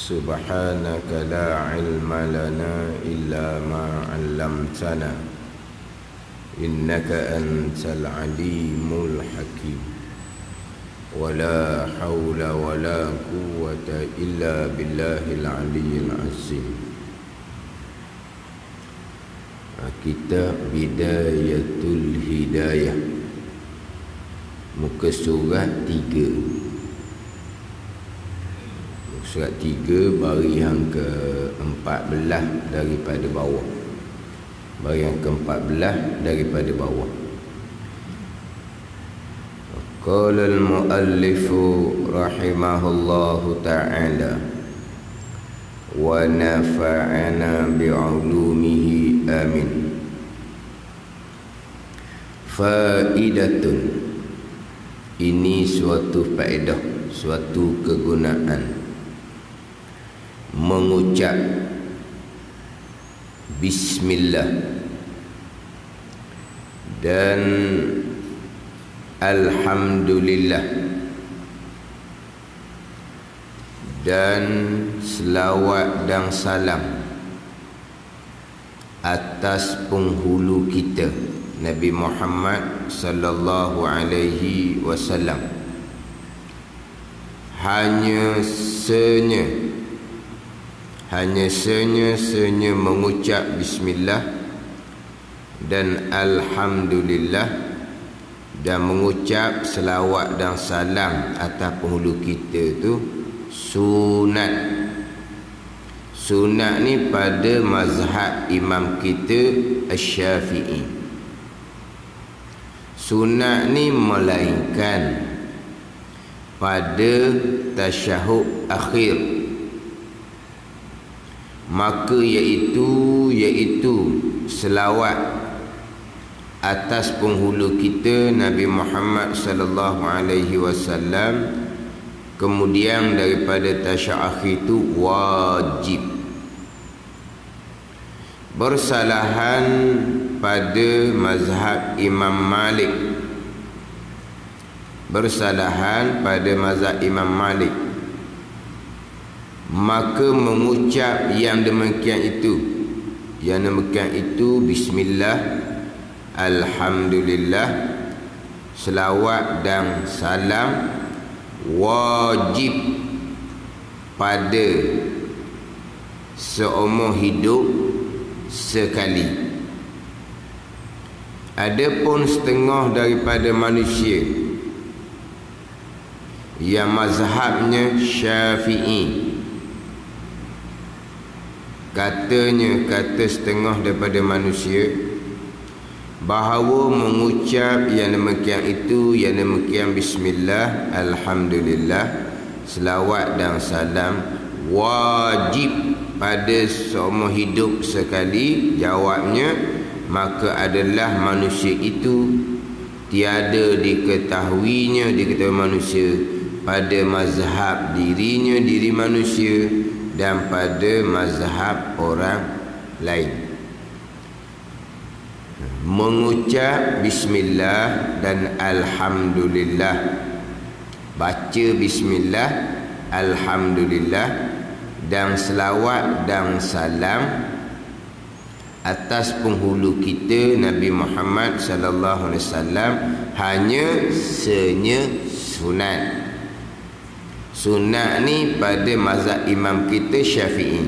سبحانك لا علم لنا إلا ما علمتنا إنك أنت العليم الحكيم ولا حول ولا قوة إلا بالله العلي العظيم. Kitab Bidayatul Hidayah, muka surat 3. Surat 3 baris yang ke-14 daripada bawah. Baris yang ke-14 daripada bawah. Qala al-muallif rahimahullahu ta'ala wa nafa'ana bi'ulumihi amin. Faidatun, ini suatu faedah, suatu kegunaan mengucap bismillah dan alhamdulillah dan selawat dan salam atas penghulu kita Nabi Muhammad sallallahu alaihi wasallam. Hanya mengucap bismillah dan alhamdulillah dan mengucap selawat dan salam atas penghulu kita tu sunat. Sunat ni pada mazhab imam kita Asy-Syafi'i. Sunat ni melainkan pada tasyahud akhir, maka iaitu selawat atas penghulu kita Nabi Muhammad sallallahu alaihi wasallam. Kemudian daripada tasyahud akhir itu wajib. Bersalahan pada mazhab Imam Malik. Bersalahan pada mazhab Imam Malik, maka mengucap yang demikian itu bismillah, alhamdulillah, selawat dan salam wajib pada seumur hidup sekali. Adapun setengah daripada manusia yang mazhabnya Syafi'i, kata setengah daripada manusia bahawa mengucap yang demikian bismillah, alhamdulillah, selawat dan salam wajib pada seumur hidup sekali. Jawabnya, maka adalah manusia itu tiada diketahui manusia pada mazhab diri manusia dan pada mazhab orang lain. Mengucap bismillah dan alhamdulillah, baca bismillah, alhamdulillah dan selawat dan salam atas penghulu kita Nabi Muhammad sallallahu alaihi wasallam hanya sunat. Sunat ni pada mazhab imam kita Syafi'i,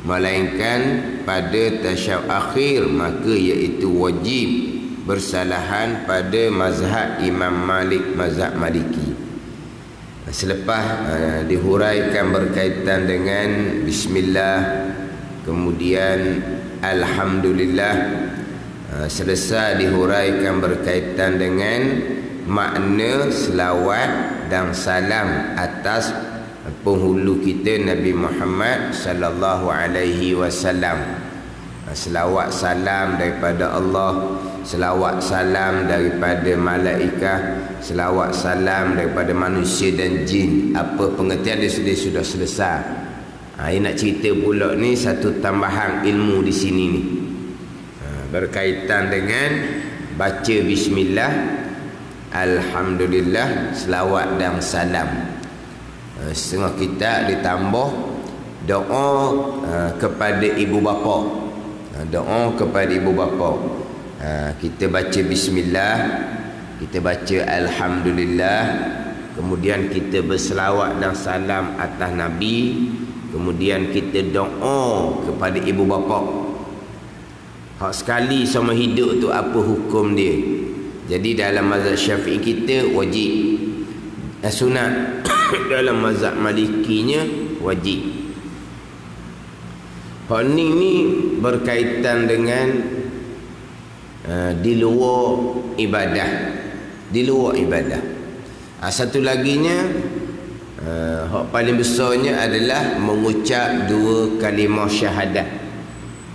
melainkan pada tasyahud akhir maka iaitu wajib. Bersalahan pada mazhab Imam Malik, mazhab Maliki. Selepas dihuraikan berkaitan dengan bismillah, kemudian alhamdulillah, selesai dihuraikan berkaitan dengan makna selawat dan salam atas penghulu kita Nabi Muhammad sallallahu alaihi wasallam. Selawat salam daripada Allah, selawat salam daripada malaikat, selawat salam daripada manusia dan jin. Apa pengertian dia sudah selesai. Nak cerita pula ni satu tambahan ilmu di sini ni. Berkaitan dengan baca bismillah, alhamdulillah, selawat dan salam. Setengah kitab ditambah doa kepada ibu bapa. Doa kepada ibu bapa. Kita baca bismillah, kita baca alhamdulillah, kemudian kita berselawat dan salam atas Nabi, kemudian kita doa kepada ibu bapa. Hak sekali sama hidup tu apa hukum dia? Jadi dalam mazhab Syafi'i kita wajib, sunat. Dalam mazhab Malikinya wajib. Hak ni berkaitan dengan di luar ibadah. Di luar ibadah. Satu laginya, hak paling besarnya adalah mengucap 2 kalimah syahadah.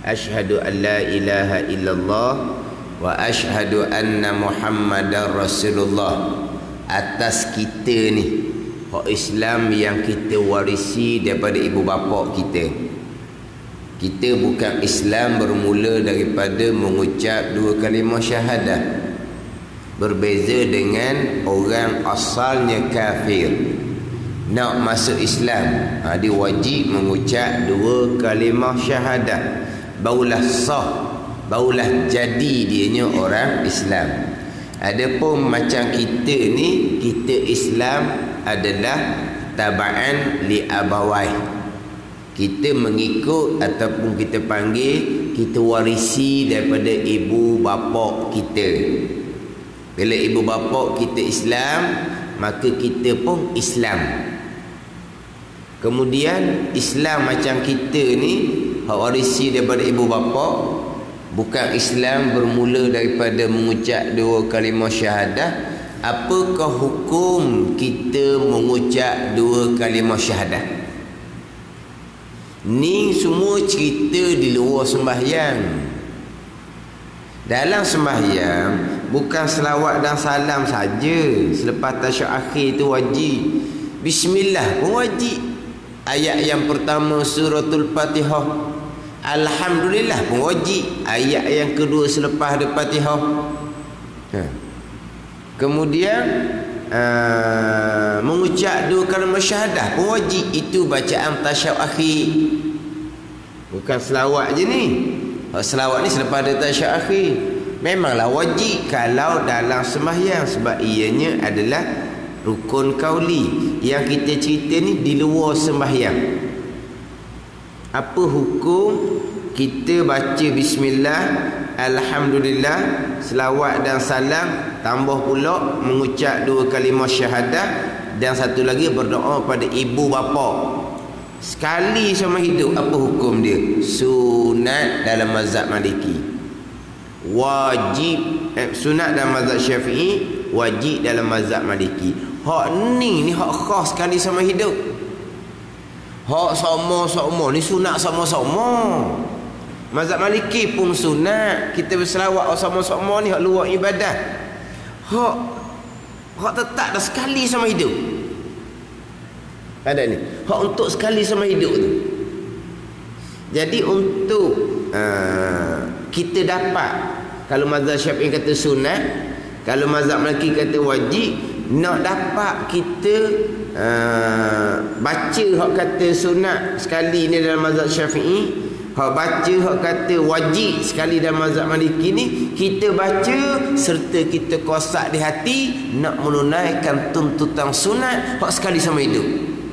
Asyhadu an la ilaha illallah wa asyhadu anna Muhammadar Rasulullah. Atas kita ni, hak Islam yang kita warisi daripada ibu bapa kita. Kita bukan Islam bermula daripada mengucap 2 kalimah syahadah. Berbeza dengan orang asalnya kafir, nak masuk Islam, dia wajib mengucap 2 kalimah syahadah. Barulah sah, barulah jadi dianya orang Islam. Adapun macam kita ni, kita Islam adalah taba'an li abawai. Kita mengikut ataupun kita panggil, kita warisi daripada ibu bapa kita. Bila ibu bapa kita Islam, maka kita pun Islam. Kemudian Islam macam kita ni, hak warisi daripada ibu bapa, bukan Islam bermula daripada mengucap 2 kalimah syahadah. Apakah hukum kita mengucap 2 kalimah syahadah? Ni semua cerita di luar sembahyang. Dalam sembahyang bukan selawat dan salam saja. Selepas tasyahud akhir itu wajib. Bismillah pun wajib. Ayat yang pertama suratul Fatihah, alhamdulillah pun wajib. Ayat yang kedua selepas ada Fatihah. Kemudian mengucap 2 kalimah syahadah pun wajib. Itu bacaan tasyahud akhir. Bukan selawat je ni. Selawat ni selepas ada tasyahud akhir. Memanglah wajib kalau dalam sembahyang, sebab ianya adalah rukun kauli. Yang kita cerita ni di luar sembahyang. Apa hukum kita baca bismillah, alhamdulillah, selawat dan salam, tambah pula mengucap 2 kalimah syahadah, dan satu lagi berdoa pada ibu bapa sekali sama hidup? Apa hukum dia? Sunat dalam mazhab Maliki, wajib. Sunat dalam mazhab Syafi'i, wajib dalam mazhab Maliki. Hak ni hak khas sekali sama hidup. Hak sama-sama ni sunat sama-sama. Mazhab Maliki pun sunat kita berselawat sama-sama ni hak luar ibadah. Hak tetap dah sekali sama hidup. Ada ni hak untuk sekali sama hidup tu. Jadi untuk kita dapat, kalau mazhab Syafi'i kata sunat, kalau mazhab Maliki kata wajib, nak dapat kita baca hak kata sunat sekali ni dalam mazhab Syafi'i, hak baca hak kata wajib sekali dalam mazhab Maliki ni, kita baca serta kita kosak di hati nak menunaikan tuntutan sunat hak sekali sama hidup.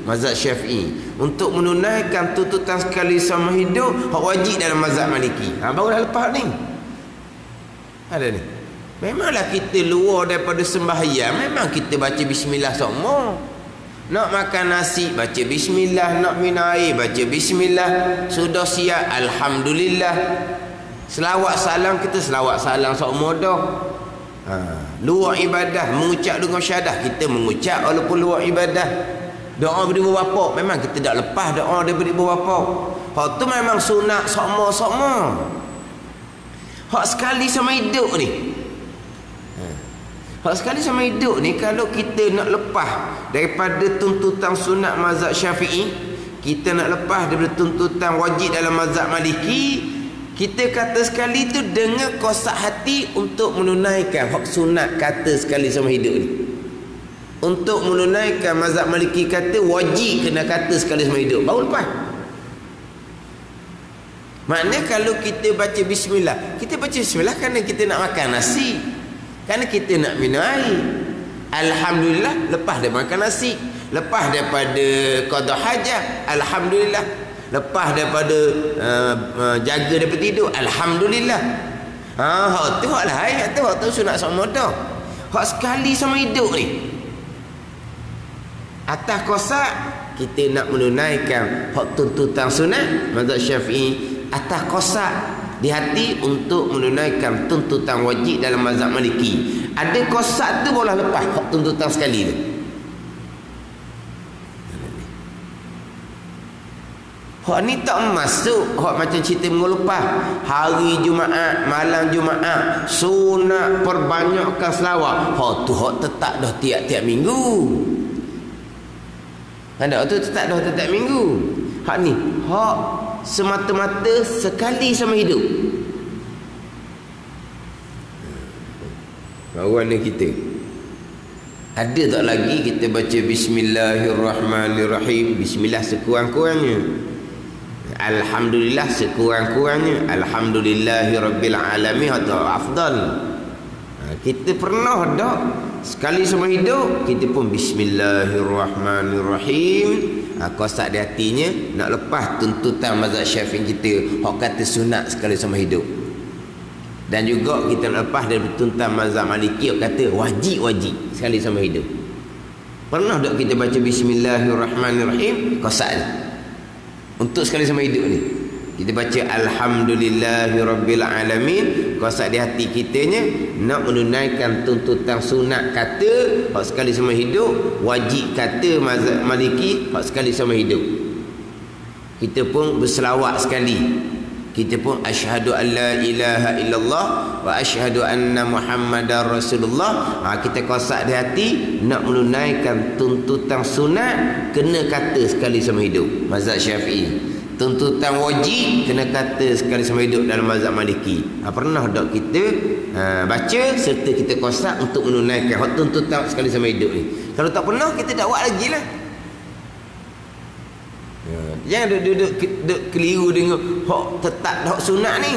Mazhab Syafi'i untuk menunaikan tuntutan sekali sama hidup hak wajib dalam mazhab Maliki. Baru dah lepas ni. Ada ni. Memanglah kita luar daripada sembahyang, memang kita baca bismillah semua. Nak makan nasi baca bismillah, nak minum air baca bismillah, sudah siap alhamdulillah. Selawat salam kita selawat salam semua dah. Luar ibadah mengucap dengan syahadah, kita mengucap walaupun luar ibadah. Doa daripada ibu bapa, memang kita tak lepas doa daripada ibu bapa. Hak tu memang sunat sama-sama. Hak sekali sama hidup ni. Hak sekali sama hidup ni, kalau kita nak lepas daripada tuntutan sunat mazhab Syafi'i, kita nak lepas daripada tuntutan wajib dalam mazhab Maliki, kita kata sekali tu dengan kosak hati untuk menunaikan hak sunat kata sekali sama hidup ni. Untuk menunaikan mazhab Maliki kata wajib kena kata sekali sama hidup, baru lepas. Maknanya kalau kita baca bismillah, kita baca bismillah kerana kita nak makan nasi, kerana kita nak minum air. Alhamdulillah, lepas dia makan nasi, lepas daripada qada hajat, alhamdulillah, lepas daripada jaga daripada tidur, alhamdulillah. Hak tu hak lain, hak tu sunat sama dah. Hak sekali sama hidup ni. Atas kosak kita nak menunaikan hak tuntutan sunat mazhab Syafi'i, atas kosak di hati untuk menunaikan tuntutan wajib dalam mazhab Maliki. Ada kosak tu boleh lepas hak tuntutan sekali tu. Hak ni tak masuk hak macam cerita minggu lepas. Hari Jumaat, malam Jumaat, sunat perbanyakkan selawat. Hak tu hak tetap dah tiap-tiap minggu. Ada tu tetap dah tiap minggu. Hak ni hak semata-mata sekali sama hidup. Kawan ni kita. Ada tak lagi kita baca bismillahirrahmanirrahim, bismillah sekurang-kurangnya, alhamdulillah sekurang-kurangnya, alhamdulillahirabbil alamin atau afdal. Kita pernah dak sekali semua hidup kita pun bismillahirrahmanirrahim. Kosak di hatinya nak lepas tuntutan mazhab Syafi'i kita hak kata sunat sekali semua hidup. Dan juga kita nak lepas dari tuntutan mazhab Maliki hak kata wajib sekali semua hidup. Pernah tak kita baca bismillahirrahmanirrahim kosak ni untuk sekali semua hidup ni? Kita baca alhamdulillahirabbil alamin, kosak di hati kitanya nak menunaikan tuntutan sunat kata hak sekali semua hidup, wajib kata mazhab Maliki hak sekali semua hidup. Kita pun berselawat sekali. Kita pun asyhadu an la ilaha illallah wa asyhadu anna muhammadar rasulullah. Kita kosak di hati nak menunaikan tuntutan sunat kena kata sekali semua hidup mazhab Syafi'i. Tuntutan wajib kena kata sekali semua hidup dalam mazhab Maliki. Pernah tak kita baca serta kita kosak untuk menunaikan hak tuntutan sekali semua hidup ni? Kalau tak pernah, kita dakwah lagi lah. Jangan duduk keliru dengan hak tetap hak sunat ni.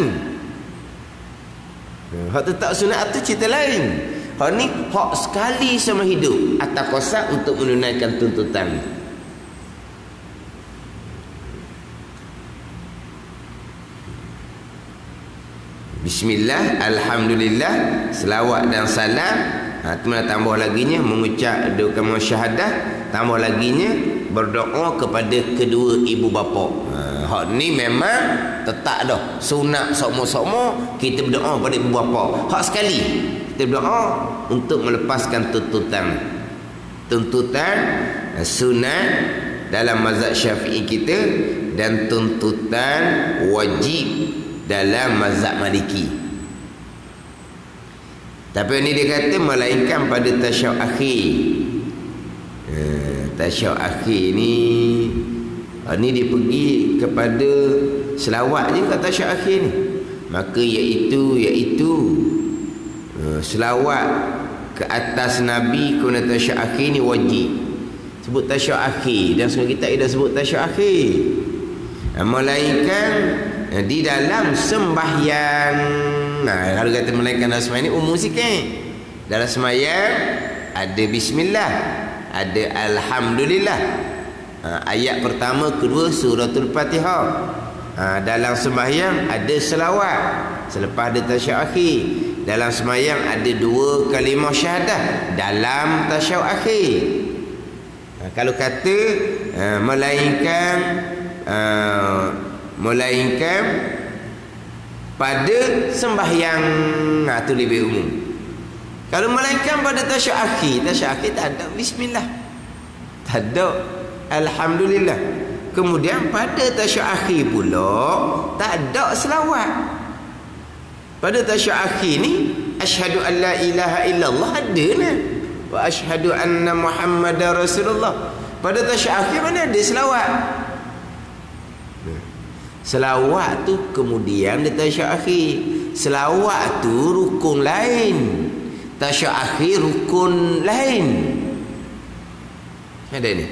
Hak tetap sunat tu cerita lain. Hak ni hak sekali semua hidup atas kosak untuk menunaikan tuntutan ni. Bismillah, alhamdulillah, selawat dan salam. Kemudian tambah laginya mengucap doa syahadah, tambah laginya berdoa kepada kedua ibu bapa. Hak ni memang tetap dah sunat sokmo-sokmo kita berdoa kepada ibu bapa. Hak sekali kita berdoa untuk melepaskan tuntutan sunat dalam mazhab Syafi'i kita dan tuntutan wajib dalam mazhab Maliki. Tapi ini dia kata melainkan pada tasyahud akhir. Tasyahud akhir ni dia pergi kepada selawat je kat tasyahud akhir ni. Maka iaitu selawat ke atas Nabi kuna tasyahud akhir ni wajib. Sebut tasyahud akhir dan semua kita dah sebut tasyahud akhir. Melainkan di dalam sembahyang. Kalau kata melainkan dalam sembahyang ni umum sikit. Dalam sembahyang ada bismillah, ada alhamdulillah. Ayat pertama, kedua suratul Fatihah. Dalam sembahyang ada selawat selepas ada tasyahud akhir. Dalam sembahyang ada dua kalimah syahadah dalam tasyahud akhir. Kalau kata melainkan pada sembahyang, tu lebih umum. Kalau melainkan pada tasyahud akhir tak ada bismillah, tak ada alhamdulillah. Kemudian pada tasyahud akhir pula tak ada selawat. Pada tasyahud akhir ni asyhadu an la ilaha illallah ada lah, wa asyhadu anna muhammadar rasulullah. Pada tasyahud akhir mana ada selawat? Selawat tu kemudian di tasyahud akhir. Selawat tu rukun lain, tasyahud akhir rukun lain. Ada ni.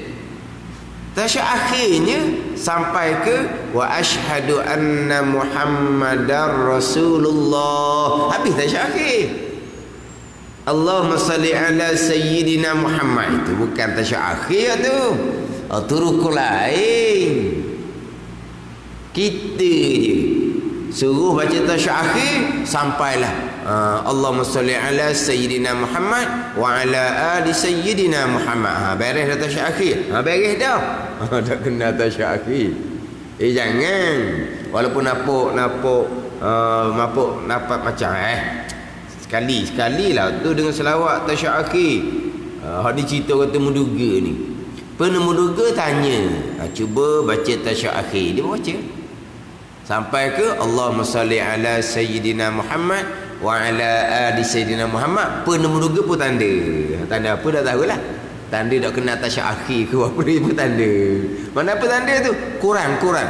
Tasyahud akhirnya sampai ke wa asyhadu anna Muhammadar Rasulullah. Habis tasyahud akhir. Allahumma salli ala sayyidina Muhammad. Itu bukan tasyahud akhir tu. Itu rukun lain. Kita je suruh baca tasyahud akhir sampailah Allahumma salli ala sayyidina Muhammad wa ala ali sayyidina Muhammad. Beres dah tasyahud akhir. Beres dah. Tak kena tasyahud akhir. Jangan. Walaupun nampak macam sekali lah tu dengan selawat tasyahud akhir. Hak cerita kata menduga ni. Pernah menduga tanya, cuba baca tasyahud akhir. Dia baca sampai ke Allahumma salli ala sayyidina Muhammad wa ala ali sayyidina Muhammad. Pernah menduga pun tanda. Tanda apa dah tahulah. Tanda tak kena tasyahud akhir ke apa dia pun tanda. Mana apa tanda tu? Kurang. Kurang.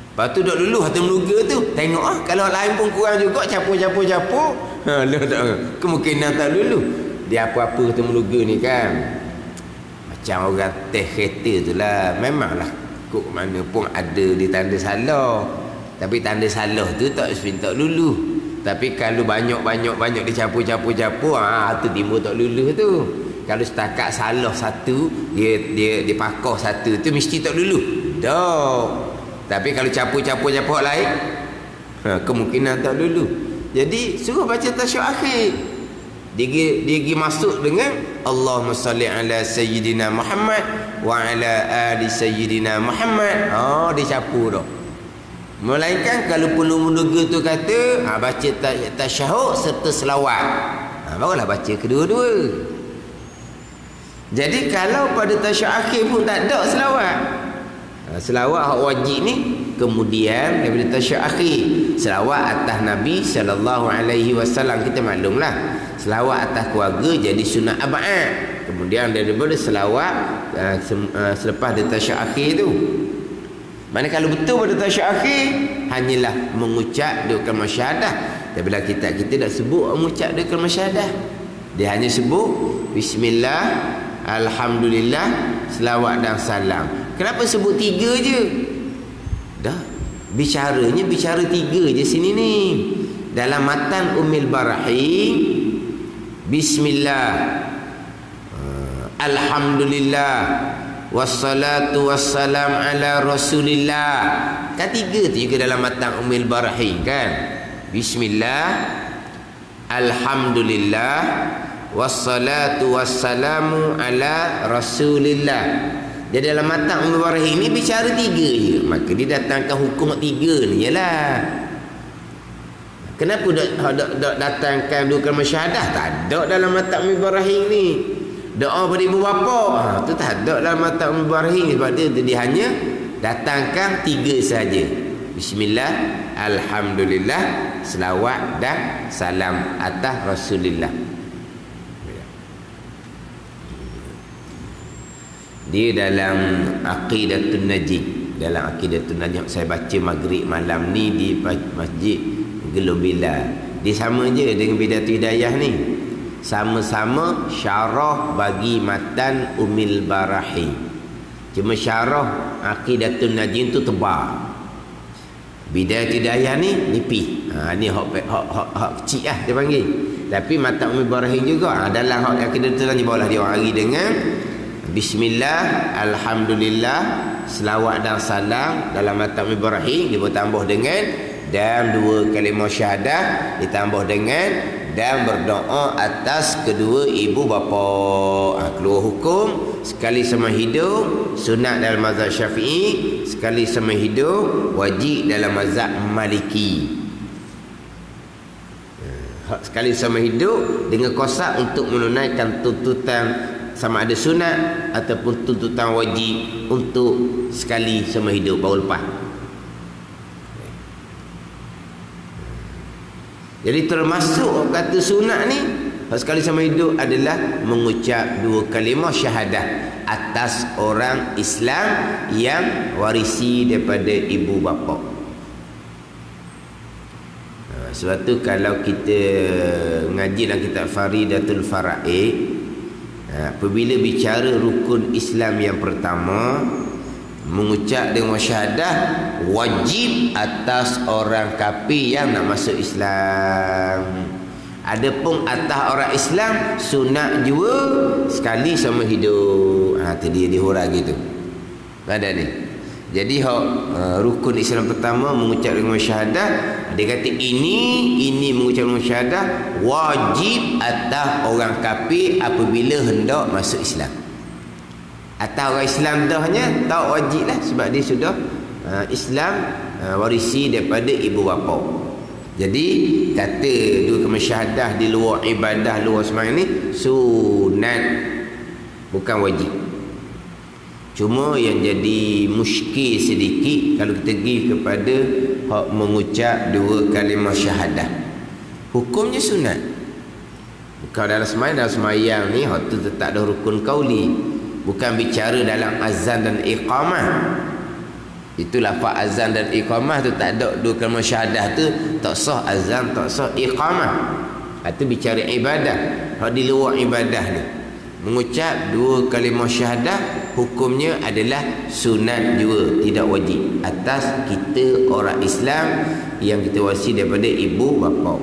Lepas tu duduk dulu hati menduga tu. Tengok kalau lain pun kurang juga, capur. Kemungkinan tak dulu. Dia apa-apa hati menduga ni kan. Macam orang teh kereta tu lah. Memanglah kok mana pun ada di tanda salah. Tapi tanda salah tu tak sepintak lulu. Tapi kalau banyak dicapur, tu timbul tak lulu tu. Kalau setakat salah satu, dia pakar satu tu mesti tak lulu. Tak. Tapi kalau capur lain, kemungkinan tak lulu. Jadi suruh baca tasyahud akhir. Dia pergi masuk dengan Allahumma salli ala sayyidina Muhammad wa ala ali sayyidina Muhammad. Dia capur dah. Melainkan kalau perlu menduga tu kata baca tasyahud serta selawat. Barulah baca kedua-dua. Jadi kalau pada tasyahud akhir pun tak ada selawat. Selawat hak wajib ni kemudian daripada tasyahud akhir. Selawat atas Nabi SAW kita maklumlah. Selawat atas keluarga jadi sunat abad. Kemudian daripada selawat selepas dia tasyahud akhir tu. Mana kalau betul pada tasyahud akhir hanyalah mengucap dua kalimah syahadah. Tapi bila kita tak sebut mengucap dua kalimah syahadah. Dia hanya sebut bismillah, alhamdulillah, selawat dan salam. Kenapa sebut 3 je? Dah. Bicara 3 je sini ni. Dalam matan Ummul Barahim, bismillah, alhamdulillah, wassalatu wassalam ala rasulillah. Kan 3 tu juga dalam matan Ummul Barahim kan. Bismillah, alhamdulillah, wassalatu wassalamu ala rasulillah. Jadi dalam matan Ummul Barahim ni bicara 3 je. Maka dia datangkan hukum 3 ni jelah. Kenapa tak datangkan dua kalimah syahadah? Tak ada dalam matan Ummul Barahim ni. Doa pada ibu bapa tu tak ada dalam matan Ummul Barahim. Sebab dia hanya datangkan 3 saja. Bismillah, alhamdulillah, selawat dan salam atas Rasulullah. Dia dalam Aqidatun Najib. Dalam Aqidatun Najib saya baca maghrib malam ni di Masjid Gelung Bilal. Dia sama je dengan Bidatul Hidayah ni. Sama-sama syarah bagi matan Ummul Barahim. Cuma syarah Aqidatun Najib tu tebal. Bidatul Hidayah ni nipis. Ni hak kecil lah dia panggil. Tapi matan Ummul Barahim juga. Dalam hak Aqidatun Najib barulah dia hari dengan bismillah, alhamdulillah, selawat dan salam. Dalam matan Ummul Barahim dia bertambah dengan dan 2 kalimah syahadah, ditambah dengan dan berdoa atas kedua ibu bapa. Keluar hukum sekali sama hidup sunat dalam mazhab Syafi'i, sekali sama hidup wajib dalam mazhab Maliki. Sekali sama hidup dengan kosa untuk menunaikan tuntutan sama ada sunat ataupun tuntutan wajib untuk sekali sama hidup baru lepas. Jadi termasuk kata sunat ni sekali sama hidup adalah mengucap 2 kalimah syahadah atas orang Islam yang warisi daripada ibu bapa. Sebab tu kalau kita ngaji dalam kitab Faridatul Fara'id, Apabila bicara rukun Islam yang pertama, mengucap dengan syahadah wajib atas orang kafir yang nak masuk Islam. Adapun atas orang Islam sunat juga sekali sama hidup. Tu dia dihurang gitu. Ada ni. Jadi rukun Islam pertama mengucap dengan syahadah, dia kata ini mengucap dengan syahadah wajib atas orang kafir apabila hendak masuk Islam. Atas orang Islam dahnya tak wajib lah, sebab dia sudah Islam warisi daripada ibu bapa. Jadi kata dua kalimah syahadah di luar ibadah, luar sembahyang ni sunat, bukan wajib. Cuma yang jadi muskil sedikit kalau kita pergi kepada hak mengucap dua kalimah syahadah, hukumnya sunat. Bukan dalam sembahyang ni hak tu tetap dah rukun qauli. Bukan bicara dalam azan dan iqamah. Itu lafaz azan dan iqamah tu tak ada dua kalimah syahadah tu, tak sah azan, tak sah iqamah. Itu bicara ibadah. Hak di luar ibadah ni mengucap dua kalimah syahadah hukumnya adalah sunat juga, tidak wajib atas kita orang Islam yang kita warisi daripada ibu bapa.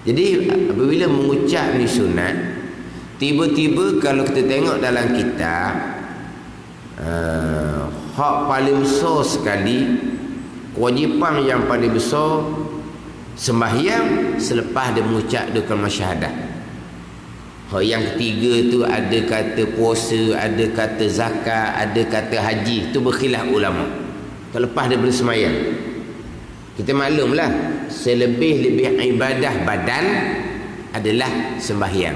Jadi apabila mengucap ni sunat, tiba-tiba kalau kita tengok dalam kitab, hak paling besar sekali, kewajipan yang paling besar sembahyang selepas dia mengucap dua kalimah syahadah. Hak yang ketiga tu ada kata puasa, ada kata zakat, ada kata haji, tu berkhilaf ulama. Terlepas daripada sembahyang, kita maklumlah selebih-lebih ibadah badan adalah sembahyang.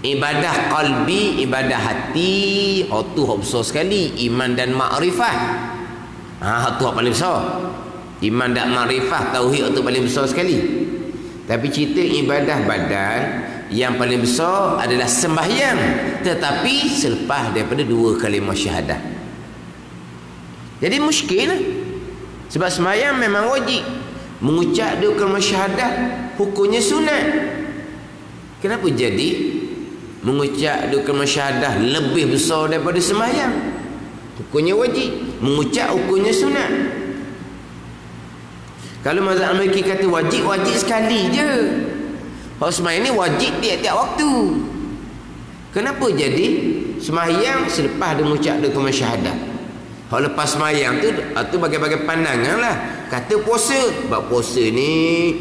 Ibadah qalbi, ibadah hati, tu hak besar sekali, iman dan makrifah. Hak tu hak paling besar. Iman dan makrifah, tauhid tu paling besar sekali. Tapi cerita ibadah badan yang paling besar adalah sembahyang, tetapi selepas daripada dua kalimah syahadah. Jadi muskil lah. Sebab sembahyang memang wajib, mengucap dua kalimah syahadah hukumnya sunat. Kenapa jadi mengucap dua kalimah syahadah lebih besar daripada sembahyang? Hukumnya wajib, mengucap hukumnya sunat. Kalau mazhab Maliki kata wajib, wajib sekali je. Hak sembahyang ni wajib tiap-tiap waktu. Kenapa jadi sembahyang selepas dia mengucap dua kalimah syahadah? Hak lepas sembahyang tu bagai-bagai pandangan lah. Kata puasa, sebab puasa ni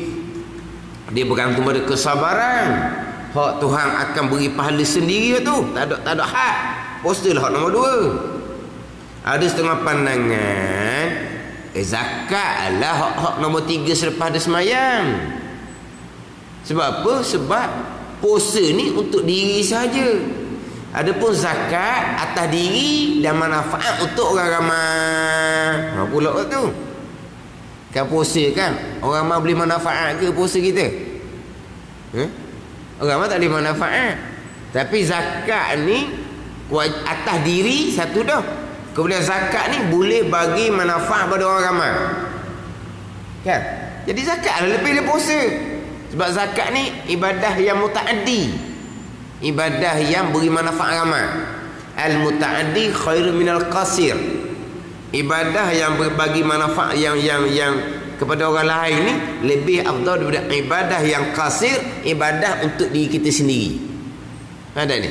dia bergantung pada kesabaran. Hak Tuhan akan beri pahala sendiri tu. Tak ada had. Puasa lah hak nombor 2. Ada setengah pandangan zakat lah hak nombor 3 selepas dia sembahyang. Sebab apa? Sebab puasa ni untuk diri saja. Adapun zakat atas diri dan manfaat untuk orang ramai. Pula tu. Kan puasa kan, orang ramai boleh manfaat ke puasa kita? Orang ramai tak boleh manfaat. Tapi zakat ni atas diri satu dah. Kemudian zakat ni boleh bagi manfaat pada orang ramai. Kan? Jadi zakat lebih daripada puasa. Sebab zakat ni ibadah yang mutaaddi, ibadah yang beri manfaat ramai. Al-mutaaddi khairu minal qasir. Ibadah yang berbagi manfaat yang kepada orang lain ni lebih afdal daripada ibadah yang qasir, ibadah untuk diri kita sendiri. Ada ni.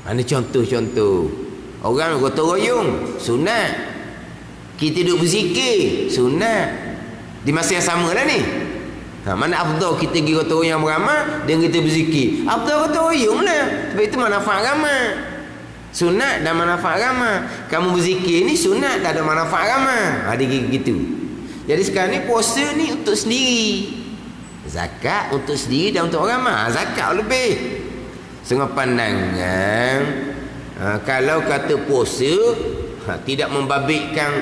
Ada contoh-contoh. Orang gotong royong sunat. Kita duduk berzikir sunat. Di masa yang sama lah ni. Mana afdal kita pergi gotong royong beramai dan kita berzikir? Afdal gotong royong lah. Sebab itu manfaat ramai. Sunat dan manfaat ramai. Kamu berzikir ni sunat tak ada manfaat ramai. Ada gitu. Jadi sekarang ni puasa ni untuk sendiri. Zakat untuk sendiri dan untuk orang ramai. Zakat lebih. Setengah pandangan kalau kata puasa tidak membabitkan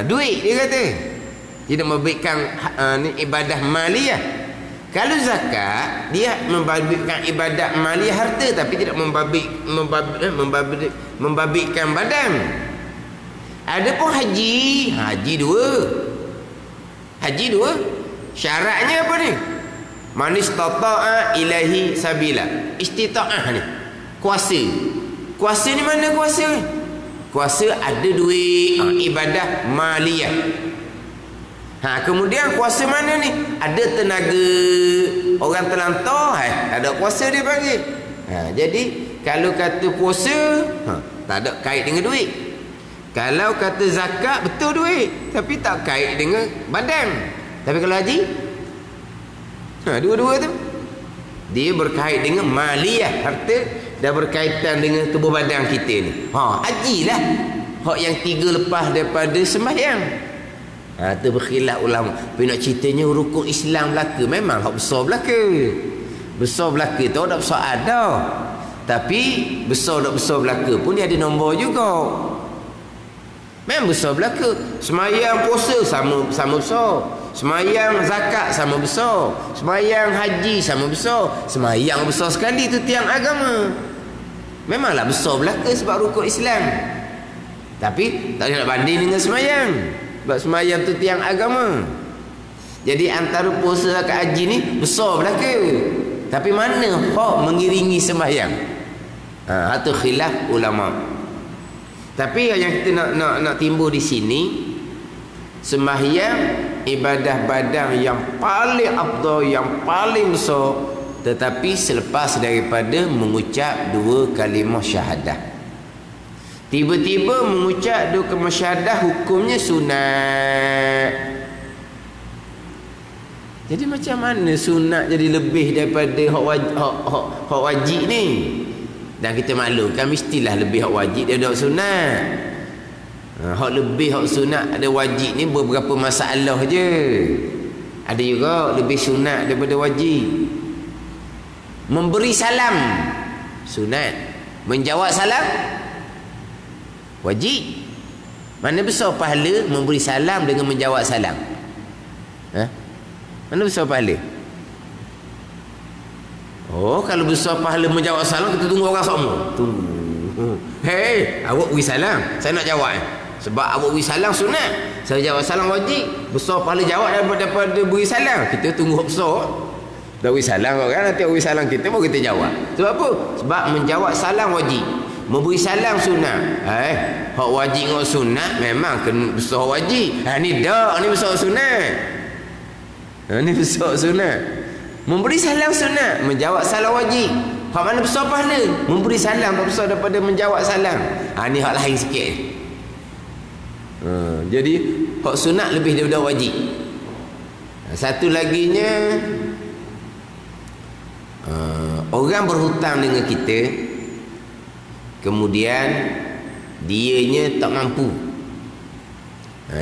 duit, dia kata tidak membabitkan ibadah maliyah. Kalau zakat dia membabitkan ibadah maliyah harta, tapi tidak membabitkan badan. Adapun haji dua syaratnya apa ni? Man istata'a ilaihi sabila. Istita'ah ni kuasa. Kuasa ni mana kuasa ni? Kuasa ada duit, ibadah maliyah. Kemudian kuasa mana ni? Ada tenaga, orang terlantar, ada kuasa dia panggil. Jadi kalau kata puasa, tak ada kait dengan duit. Kalau kata zakat, betul duit, tapi tak kait dengan badan. Tapi kalau haji, dua-dua tu dia berkait dengan maliyah, harta, dan berkaitan dengan tubuh badan kita ni. Hajilah hak yang 3 lepas daripada sembahyang. Tu berkhilaf ulama. Tapi nak ceritanya rukun Islam belaka, memang hak besar belaka. Besar belaka tu tak besar ada. Tapi besar tak besar belaka pun dia ada nombor juga. Memang besar belaka. Semayang puasa sama besar. Semayang zakat sama besar. Semayang haji sama besar. Semayang besar sekali tu tiang agama. Memanglah besar belaka sebab rukun Islam. Tapi tak ada nak banding dengan semayang. Sebab semayang tu tiang agama. Jadi antara puasa zakat haji ni besar belaka. Tapi mana hak mengiringi sembahyang? Itu khilaf ulama. Tapi yang kita nak timbul di sini, sembahyang ibadah badan yang paling afdal, yang paling besar, tetapi selepas daripada mengucap 2 kalimah syahadah. Tiba-tiba mengucap 2 kalimah syahadah hukumnya sunat. Jadi macam mana sunat jadi lebih daripada hak wajib ni? Dan kita maklumkan mestilah lebih hak wajib daripada hak sunat. Hak lebih hak sunat ada wajib ni beberapa masalah je. Ada juga lebih sunat daripada wajib. Memberi salam sunat, menjawab salam wajib. Mana besar pahala memberi salam dengan menjawab salam? Mana besar pahala? Kalau besar pahala menjawab salam, kita tunggu orang semua. Tunggu. Hei, awak beri salam, saya nak jawab. Sebab awak beri salam sunat, saya jawab salam wajib. Besar pahala jawab daripada beri salam. Kita tunggu besar. Dah beri salam kan, nanti beri salam kita baru kita jawab. Sebab apa? Sebab menjawab salam wajib, memberi salam sunat. Hak wajib dengan sunat memang kena besar wajib. Ni dak, ni besar sunat. Ni besar sunat. Memberi salam sunat, menjawab salam wajib. Hak mana besar pahala? Memberi salam tak besar daripada menjawab salam. Ni hak lain sikit. Jadi hak sunat lebih daripada wajib. Satu laginya, orang berhutang dengan kita, kemudian dianya tak mampu.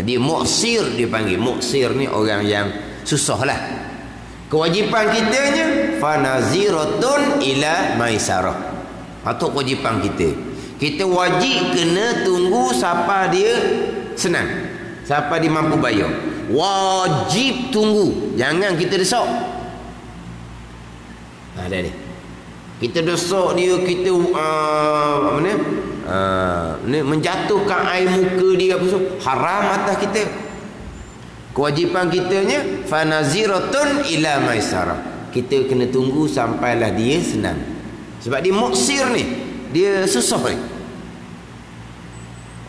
Dia muksir, dia panggil. Muksir ni orang yang susah lah. Kewajipan kitanya fanaziratun ila maisarah. Itu kewajipan kita. Kita wajib kena tunggu sampai dia senang, sampai dia mampu bayar. Wajib tunggu, jangan kita desak. Ada ni. Kita desak dia, kita menjatuhkan air muka dia apa semua, haram atas kita. Kewajipan kitanya fanaziratun ila maisarah. Kita kena tunggu sampailah dia senang. Sebab dia muksir ni, dia susah ni.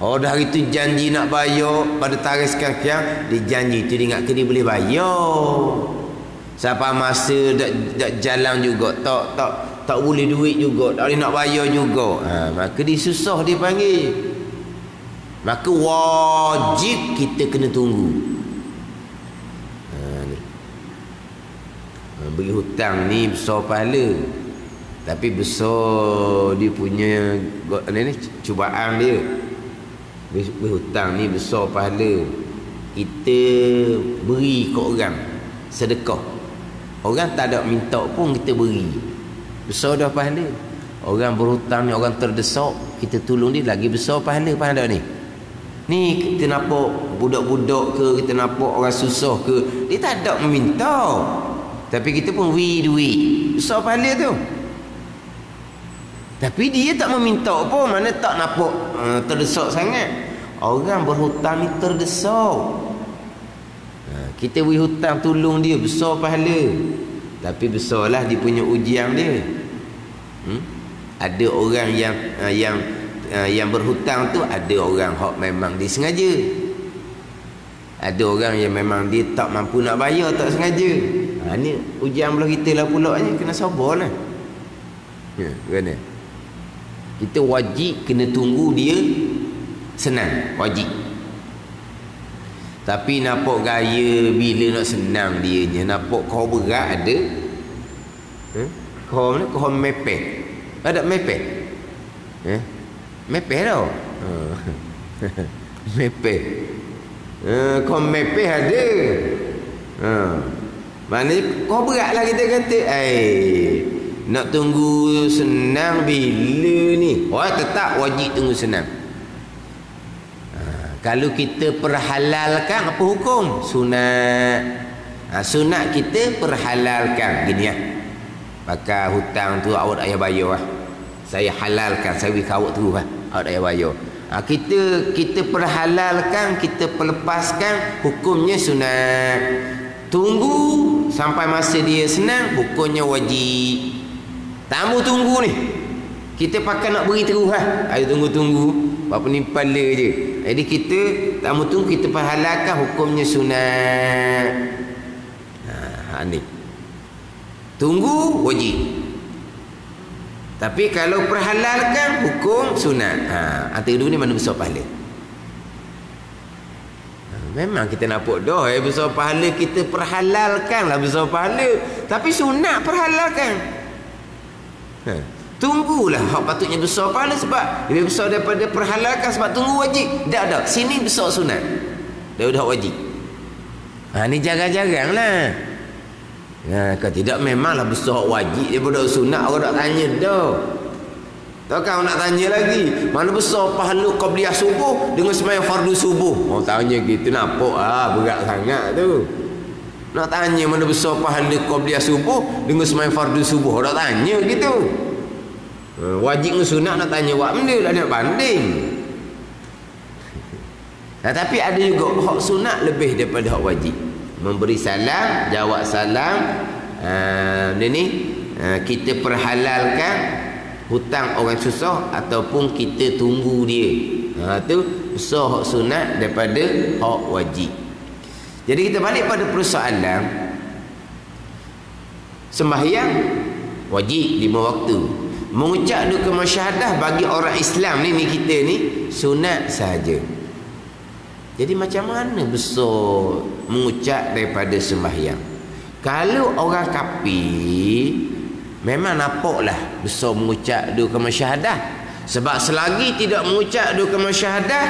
Dah hari tu janji nak bayar, pada tarikh sekian-sekian dia janji tu, dia ingatkan dia boleh bayar. Sampai masa dak jalan juga, tak boleh duit juga, tak boleh nak bayar juga. Maka dia susah, dia panggil. Maka wajib kita kena tunggu. Beri hutang ni besar pahala, tapi besar dia punya cubaan dia. Beri hutang ni besar pahala. Kita beri ke orang sedekah, orang tak ada minta pun kita beri, besar dah pahala. Orang berhutang ni orang terdesak, kita tolong dia, lagi besar pahala ni. Ni kita nampak budak-budak ke, kita nampak orang susah ke, dia tak ada meminta, tapi kita pun beri duit, besar pahala tu. Tapi dia tak meminta pun, mana tak nampak terdesak sangat. Orang berhutang ni terdesak, kita beri hutang tolong dia, besar pahala. Tapi besarlah dia punya ujian dia. Ada orang yang berhutang tu, ada orang hak memang disengaja. Ada orang yang memang dia tak mampu nak bayar, tak sengaja. Ni ujian belah kita lah pula ni, kena sabarlah. Kena. Kita wajib kena tunggu dia senang, wajib. Tapi nampak gaya bila nak senang dia je, nampak kau berat ada. Kau mana? Kau mepeh. Ada mepeh? Mepeh tau. Mepeh. Kau mepeh ada. Maknanya kau berat lah kita kata. Nak tunggu senang bila ni? Wah, tetap wajib tunggu senang. Kalau kita perhalalkan, apa hukum? Sunat. Sunat kita perhalalkan. Gini ya. Pakai hutang tu awak ayah bayar lah. Saya halalkan, saya beri kawak tu lah. Awak ayah bayar. Kita perhalalkan, kita pelepaskan, hukumnya sunat. Tunggu sampai masa dia senang, hukumnya wajib. Tamu tunggu ni, kita pakai nak beri terus lah. Ayo tunggu-tunggu, apa ni pala je. Jadi kita tamu tunggu, kita perhalalkan, hukumnya sunat. Ni tunggu wajib. Tapi kalau perhalalkan, hukum sunat. Antara dua ni mana besar pahala? Memang kita nampak dah besar pahala, kita perhalalkan lah besar pahala. Tapi sunat perhalalkan. Tunggulah hak patutnya besar pahala, sebab lebih besar daripada perhalalkan, sebab tunggu wajib. Tak, sini besar sunat daripada hak wajib. Ni jarang-jarang lah. Kalau tidak memanglah besar hak wajib daripada sunat. Orang tak tanya dah. Takkan nak tanya lagi, mana besar pahala qabliyah subuh dengan sembahyang fardu subuh? Orang tanya gitu, nampak berat sangat tu. Nak tanya mana besar pahala qabliyah subuh dengan sembahyang fardu subuh? Orang tanya gitu. Wajib dengan sunat nak tanya buat benda lah, nak banding. Tapi ada juga hak sunat lebih daripada hak wajib. Memberi salam, jawab salam. Kita perhalalkan hutang orang susah ataupun kita tunggu dia. Tu besar hak sunat daripada hak wajib. Jadi kita balik pada persoalan sembahyang wajib 5 waktu. Mengucap dua kalimah syahadah bagi orang Islam ni kita ni sunat sahaja. Jadi macam mana besar mengucap daripada sembahyang? Kalau orang kafir memang nampaklah besar mengucap dua kalimah syahadah. Sebab selagi tidak mengucap dua kalimah syahadah,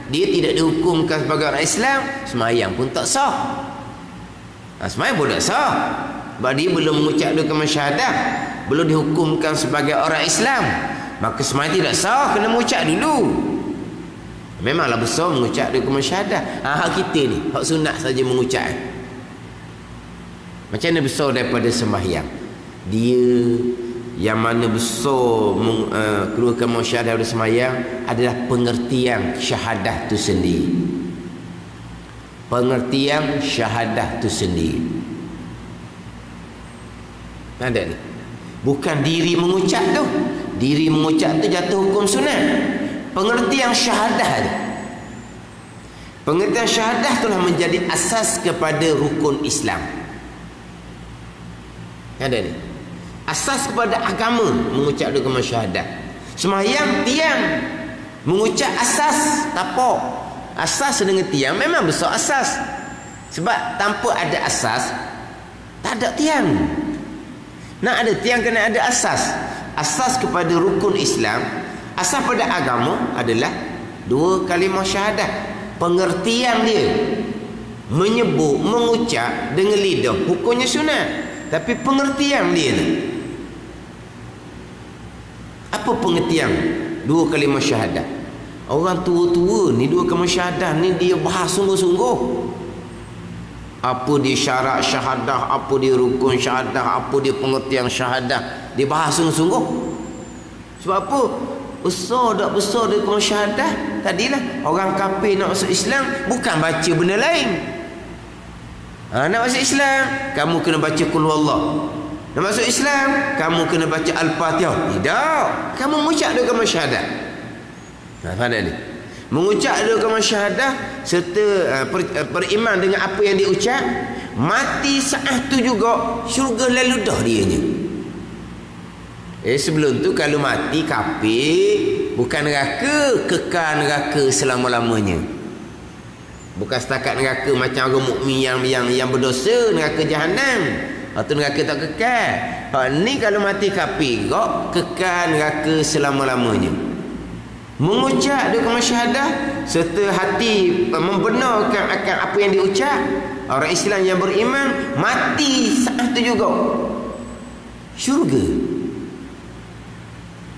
dia tidak dihukumkan sebagai orang Islam, sembahyang pun tak sah. Sembahyang pun tak sah. Sebab dia belum mengucap dua kalimah syahadah, belum dihukumkan sebagai orang Islam, maka sembahyang tidak sah, kena mengucap dulu. Memanglah besar mengucap dua kalimah syahadah. Hak kita ni, hak sunat saja mengucap. Macam mana besar daripada sembahyang? Dia yang mana besar kedua kalimah syahadah daripada sembahyang adalah pengertian syahadah tu sendiri. Pengertian syahadah tu sendiri. Ada ni. Bukan diri mengucap tu. Diri mengucap tu jatuh hukum sunat. Pengertian syahadah tu. Pengertian syahadah itulah menjadi asas kepada rukun Islam. Ada ni. Asas kepada agama mengucap dua kalimah syahadah. Sembahyang tiang mengucap asas tapak. Asas dengan tiang memang besar asas. Sebab tanpa ada asas tak ada tiang. Nak ada tiang kena ada asas. Asas kepada rukun Islam, asas pada agama adalah dua kalimah syahadah. Pengertian dia menyebut, mengucap dengan lidah, hukumnya sunat. Tapi pengertian dia tu, apa pengertian dua kalimah syahadah? Orang tua-tua ni dua kalimah syahadah ni dia bahas sungguh-sungguh. Apa dia syarat syahadah, apa dia rukun syahadah, apa dia pengertian syahadah, dia bahas sungguh-sungguh. Sebab apa? Besar tak besar dia kalimah syahadah. Tadilah orang kafir nak masuk Islam bukan baca benda lain. Nak masuk Islam, kamu kena baca Qul Huwallah. Nak masuk Islam, kamu kena baca Al-Fatihah. Tidak. Kamu mengucap dua kalimah syahadah. Faham tak ni? Mengucap dua kalimah syahadah serta beriman dengan apa yang diucap, mati saat tu juga syurga lalu dah dianya. Sebelum tu kalau mati kafir, bukan neraka, kekal neraka selama-lamanya. Bukan setakat neraka macam orang mukmin yang berdosa, neraka jahanam. Atau neraka tak kekal. Ni kalau mati kafir kok kekal neraka selama-lamanya. Mengucap dua kalimah syahadah serta hati membenarkan akan apa yang diucap, orang Islam yang beriman mati saat tu juga syurga.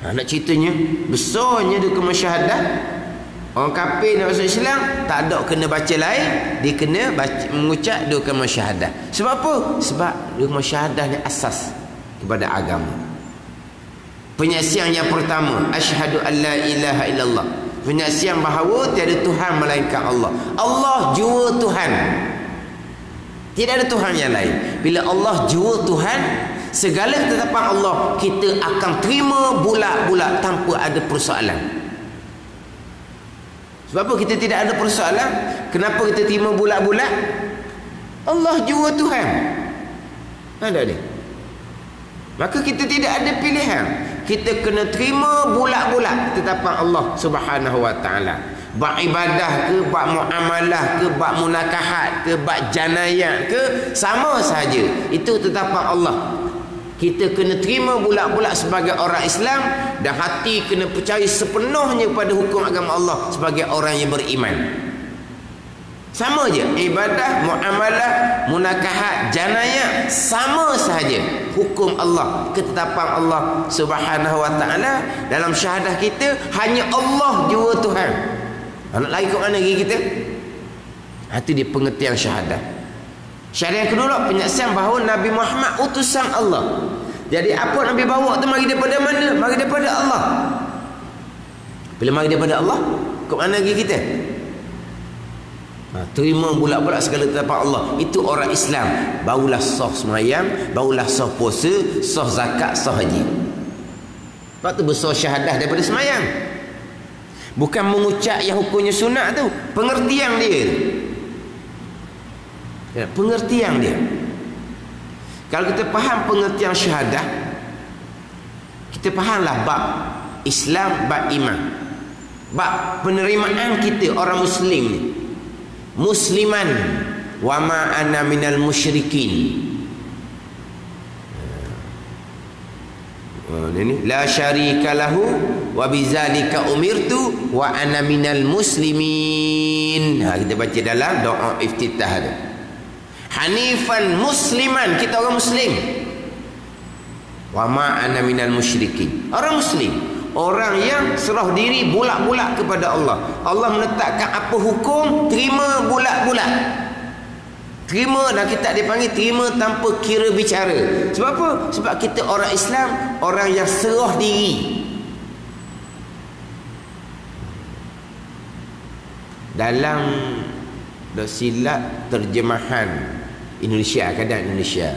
Nak ceritanya besarnya dua kalimah syahadah. Orang kafir nak masuk Islam tak ada kena baca lain, dia kena mengucap dua kalimah syahadah. Sebab apa? Sebab dua kalimah syahadah ni asas kepada agama. Penyaksian yang pertama, asyhadu an la ilaha illallah. Penyaksian bahawa tiada Tuhan melainkan Allah. Allah jua Tuhan. Tidak ada Tuhan yang lain. Bila Allah jua Tuhan, segala ketetapan Allah kita akan terima bulat-bulat tanpa ada persoalan. Sebab apa kita tidak ada persoalan? Kenapa kita terima bulat-bulat? Allah jua Tuhan. Ada ni. Maka kita tidak ada pilihan. Kita kena terima bulat-bulat ketetapan Allah Subhanahu wa taala. Bab ibadah ke, bab muamalah ke, bab munakahat ke, bab janayat ke, sama sahaja. Itu ketetapan Allah. Kita kena terima bulat-bulat sebagai orang Islam, dan hati kena percaya sepenuhnya pada hukum agama Allah sebagai orang yang beriman. Sama je, ibadah, muamalah, munakahat, janayat, sama sahaja hukum Allah, ketetapan Allah Subhanahu wa taala. Dalam syahadah kita hanya Allah jua Tuhan. Nak lari ke mana lagi kita? Itu dia pengertian syahadah. Syahadah yang kedua, penyaksian bahawa Nabi Muhammad utusan Allah. Jadi apa Nabi bawa tu mari daripada mana? Mari daripada Allah. Bila mari daripada Allah, ke mana lagi kita? Terima bulat-bulat segala ketetapan Allah. Itu orang Islam. Barulah sah sembahyang, barulah sah puasa, sah zakat, sah haji. Sebab tu besar syahadah daripada sembahyang. Bukan mengucap yang hukumnya sunat tu, pengertian dia. Ya, pengertian dia. Kalau kita faham pengertian syahadah, kita fahamlah bab Islam, bab iman, bab penerimaan kita orang muslim ni. Musliman wa ma ana minal musyrikin. Ini la syarika lahu wa bizalika umirtu wa ana minal muslimin. Kita baca dalam doa iftitah tu. Hanifan musliman, kita orang muslim. Wa ma ana minal musyrikin. Orang muslim, orang yang serah diri bulat-bulat kepada Allah. Allah menetapkan apa hukum, terima bulat-bulat. Terima, dan kita dipanggil terima tanpa kira bicara. Sebab apa? Sebab kita orang Islam, orang yang serah diri. Dalam silap terjemahan Indonesia, keadaan Indonesia,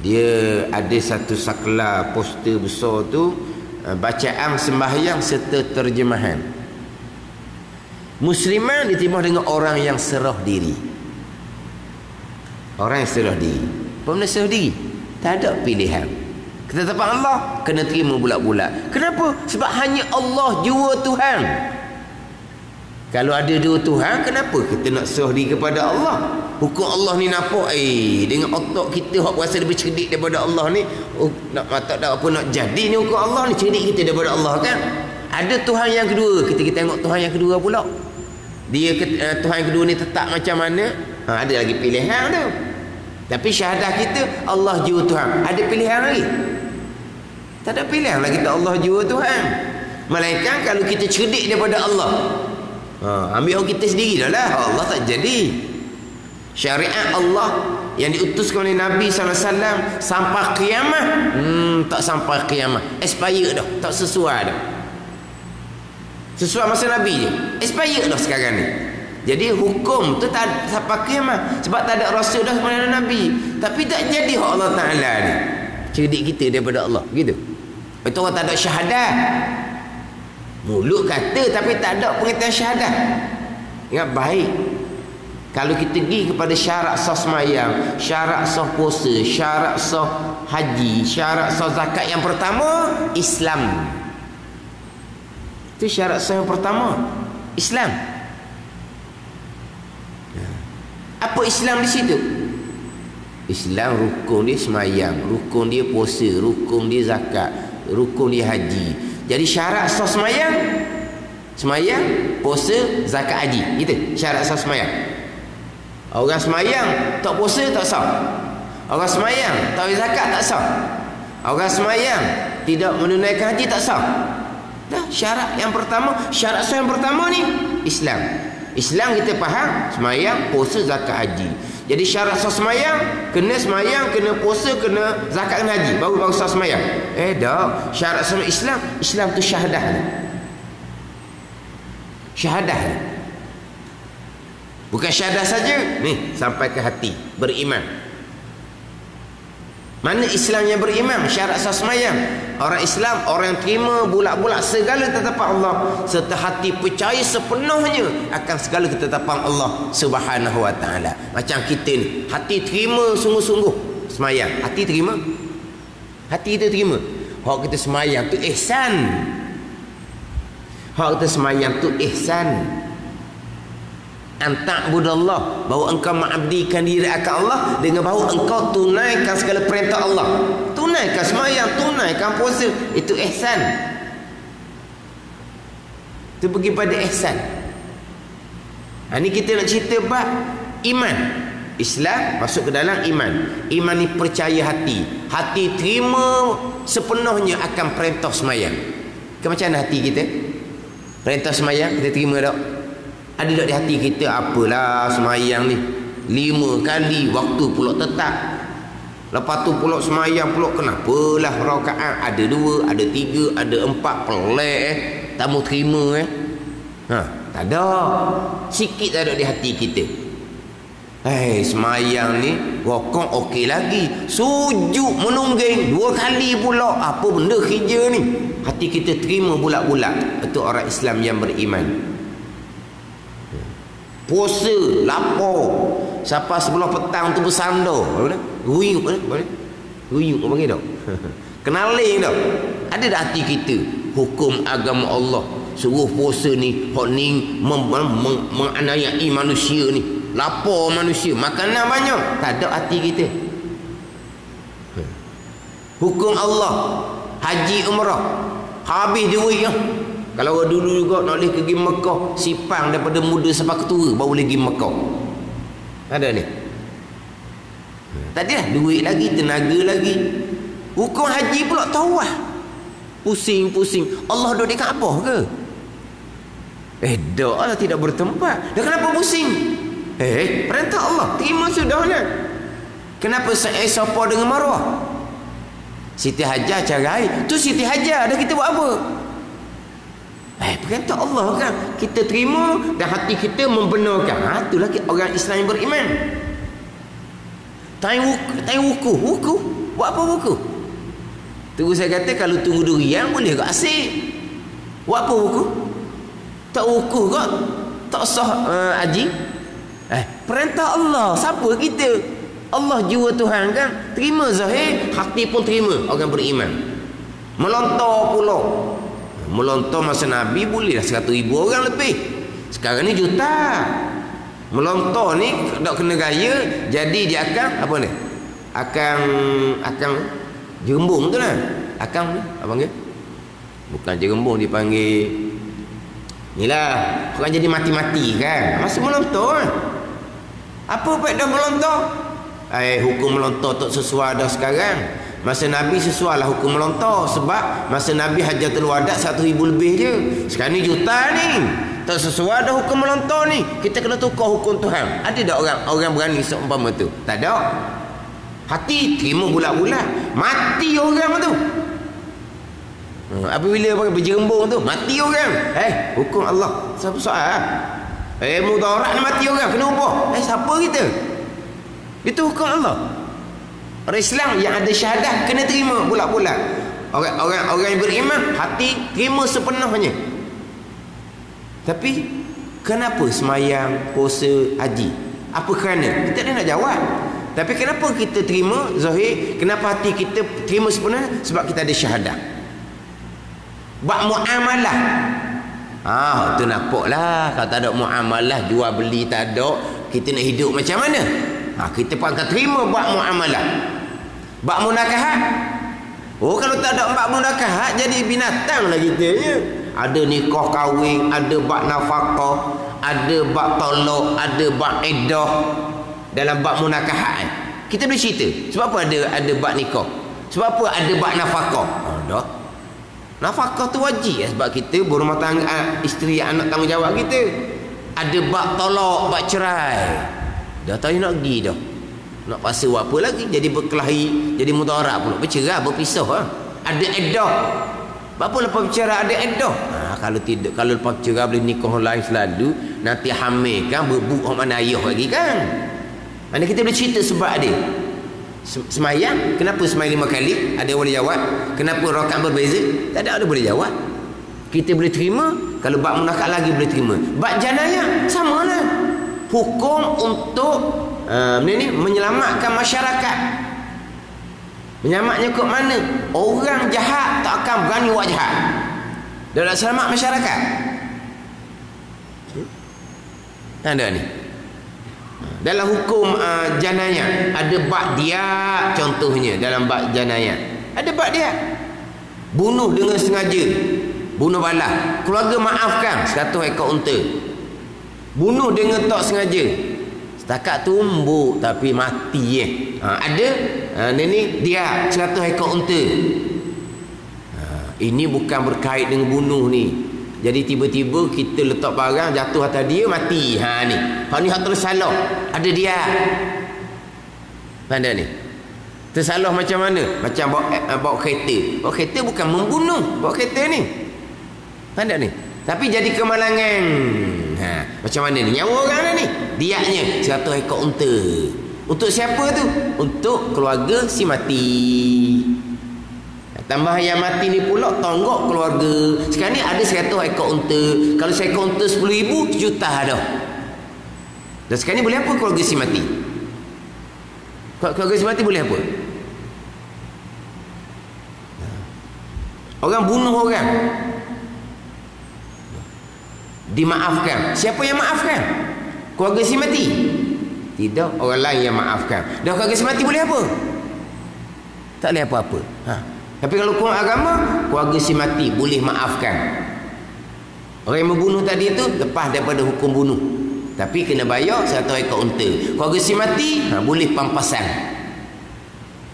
dia ada satu saklar poster besar tu, bacaan sembahyang serta terjemahan. Musliman diterima dengan orang yang serah diri. Orang yang serah diri. Apa benda serah diri? Tak ada pilihan. Ketetapan Allah kena terima bulat-bulat. Kenapa? Sebab hanya Allah jua Tuhan. Kalau ada dua Tuhan, kenapa kita nak serah diri kepada Allah? Hukum Allah ni nampak dengan otak kita hak berasa lebih cerdik daripada Allah ni, nak tak ada apa nak jadi ni hukum Allah ni, cerdik kita daripada Allah kan. Ada Tuhan yang kedua, kita tengok Tuhan yang kedua pula. Dia Tuhan yang kedua ni tetap macam mana? Ada lagi pilihan tu. Tapi syahadah kita Allah jua Tuhan. Ada pilihan lagi? Tak ada pilihan lagi, kita Allah jua Tuhan. Melainkan kalau kita cerdik daripada Allah, ambil orang kita sendiri dah lah. Allah tak jadi. Syariat Allah yang diutuskan oleh Nabi SAW sampai kiamat, tak sampai kiamat, expired dah, tak sesuai dah. Sesuai masa Nabi je, expired dah sekarang ni. Jadi hukum tu tak pakai mah. Sebab tak ada rasul dah kepada Nabi. Tapi tak jadi hak Allah Ta'ala ni. Cerdik kita daripada Allah. Gitu. Itu orang tak ada syahadah. Mulut kata tapi tak ada pengertian syahadah. Ingat baik. Kalau kita pergi kepada syarat sah sembahyang, syarat sah puasa, syarat sah haji, syarat sah zakat yang pertama, Islam. Itu syarat sah yang pertama, Islam. Apa Islam di situ? Islam rukun dia sembahyang, rukun dia puasa, rukun dia zakat, rukun dia haji. Jadi syarat sah sembahyang, puasa, zakat, haji. Gitu syarat sah sembahyang. Orang sembahyang tak puasa tak sah. Orang sembahyang tak zakat tak sah. Orang sembahyang tidak menunaikan haji tak sah. Dah syarat yang pertama, syarat sah yang pertama ni Islam. Islam kita faham sembahyang, puasa, zakat, haji. Jadi syarat sah sembahyang, kena puasa, kena zakat, kena haji, baru sah sembahyang. Dah syarat sah Islam tu syahadah. Syahadah. Bukan syahadah saja, ni sampai ke hati, beriman. Mana Islam yang beriman? Syarat sah sembahyang. Orang Islam, orang yang terima bulat-bulat segala ketetapan Allah, serta hati percaya sepenuhnya akan segala ketetapan Allah Subhanahu wa taala. Macam kita ni, hati terima sungguh-sungguh sembahyang. Hati terima. Hati kita terima. Hak kita sembahyang tu ihsan. Hak kita sembahyang tu ihsan. Anta'budallah, bahawa engkau mengabdikan diri akan Allah dengan bahawa engkau tunaikan segala perintah Allah, tunaikan sembahyang, tunaikan puasa. Itu ihsan. Itu pergi pada ihsan. Ini kita nak cerita bab iman. Islam masuk ke dalam iman. Iman ni percaya hati, hati terima sepenuhnya akan perintah sembahyang. Macam mana hati kita? Perintah sembahyang kita terima tak? Ada tak di hati kita, apalah sembahyang ni 5 kali, waktu pula tetap. Lepas tu pula sembahyang pula, kenapalah rakaat ada 2, ada 3, ada 4, pelik tak mau terima tak ada. Sikit tak ada di hati kita. Sembahyang ni rokok okey lagi, sujud menungging 2 kali pula, apa benda kerja ni? Hati kita terima bulat-bulat. Itu orang Islam yang beriman. Puasa, lapar, siapa sebelah petang tu bersandar, ruyuk apa panggil tak? Kenaling tak? Ada dah hati kita hukum agama Allah, suruh puasa ni hak ni menganiayai manusia ni, lapar manusia, makanan banyak, tak ada hati kita. Hukum Allah, haji umrah, habis duit ya. Kalau orang dulu juga nak boleh pergi Mekah, sipang daripada muda sampai ketua baru boleh pergi Mekah. Ada ni. Tak ada duit lagi, tenaga lagi. Hukum haji pula tawah. Pusing-pusing. Allah duduk dekat apa ke? Dak lah, tidak bertempat. Dah kenapa pusing? Perintah Allah, terima sudah lah. Kenapa siapa dengan maruah? Siti Hajar carai. Tu Siti Hajar, dah kita buat apa? Perintah Allah kan kita terima dan hati kita membenarkan. Itulah orang Islam yang beriman. Tanya wuku buat apa wuku? Terus saya kata kalau tunggu durian boleh ke asyik. Buat apa wuku? Tak wuku ke tak sah haji. Perintah Allah. Siapa kita? Allah jua Tuhan kan. Terima zahir, hati pun terima orang beriman. Melontar pula. Melontar masa Nabi bolehlah 100,000 orang lebih. Sekarang ni juta. Melontar ni tak kena gaya, jadi dia akan apa ni? Akan jerembung tu lah. Akan apa panggil? Bukan jerembung, dipanggil inilah, orang jadi mati-mati kan. Masa melontar kan? Apa faedah melontar? Hukum melontar tak sesuai dah sekarang. Masa Nabi sesuai lah hukum melontar. Sebab masa Nabi Hajatul Wada 100,000 lebih je. Sekarang ni juta ni. Tak sesuai dah hukum melontar ni. Kita kena tukar hukum Tuhan. Ada tak orang berani seumpama tu? Tak ada. Hati terima bulat-bulat. Mati orang tu. Apabila berjerembung tu, mati orang. Hukum Allah. Siapa soal? Mudarat ni mati orang kena ubah. Siapa kita? Itu hukum Allah. Orang Islam yang ada syahadah kena terima bulat-bulat. Orang yang beriman hati terima sepenuhnya. Tapi kenapa semayang, puasa, haji? Apa kerana? Kita tak nak jawab. Tapi kenapa kita terima zahir? Kenapa hati kita terima sepenuhnya? Sebab kita ada syahadah. Bak muamalah. Tu nampaklah. Kalau tak ada muamalah, jual beli tak ada, kita nak hidup macam mana? Kita pun akan terima bak muamalah. Bak munakahat. Kalau tak ada bak munakahat, jadi binatang lah kita je. Ada nikah kahwin, ada bak nafkah, ada bak tolak, ada bak iddah. Dalam bak munakahat kita boleh cerita. Sebab apa ada bak nikah? Sebab apa ada bak nafkah? Dah. Nafkah tu wajib sebab kita berumah tangga, isteri anak tanggungjawab kita. Ada bak tolak, bak cerai. Dah tahu nak pergi dah. Nak pasal buat apa lagi? Jadi berkelahi, jadi mudarat pula. Bercerai, berpisah. Ada iddah. Apa lepas bercerai ada iddah? Kalau tidak, kalau lepas bercerai boleh nikah lain selalu, nanti hamil kan, berbuk mana ayah lagi kan. Mana kita boleh cerita sebab dia. Semayang, kenapa semayang 5 kali? Ada yang boleh jawab. Kenapa rakaat berbeza? Tak ada boleh jawab. Kita boleh terima. Kalau bab munakah lagi boleh terima. Bab janayah sama lah. Hukum untuk menyelamatkan masyarakat. Menyelamatnya ke mana? Orang jahat tak akan berani buat jahat. Dia nak selamat masyarakat. Ada ni. Dalam hukum janayah ada bab dia, contohnya dalam bab janayah ada bab dia. Bunuh dengan sengaja, bunuh balas, keluarga maafkan 100 ekor unta. Bunuh dengan tak sengaja, setakat tumbuk tapi mati ada ni dia 100 ekor unta. Ini bukan berkait dengan bunuh ni. Jadi tiba-tiba kita letak barang jatuh atas dia mati. Ni. Hak ni hak tersalah. Ada dia. Tanda ni. Tersalah macam mana? Macam bawa kereta. Bawa kereta bukan membunuh. Bawa kereta ni. Tanda ni. Tapi jadi kemalangan. Macam mana ni? Nyawa orang ni. Diaknya 100 ekor unta. Untuk siapa tu? Untuk keluarga si mati. Tambah yang mati ni pula tonggok keluarga. Sekarang ni ada 100 ekor unta. Kalau 1 ekor unta 10,000, juta dah. Dan sekarang ni boleh apa keluarga si mati? Keluarga si mati boleh apa? Orang bunuh orang, dimaafkan. Siapa yang maafkan? Keluarga si mati? Tidak, orang lain yang maafkan. Dan keluarga si mati boleh apa? Tak boleh apa-apa. Tapi kalau hukum agama, keluarga si mati boleh maafkan. Orang yang membunuh tadi itu lepas daripada hukum bunuh, tapi kena bayar 100 ekor unta. Keluarga si mati boleh pampasan.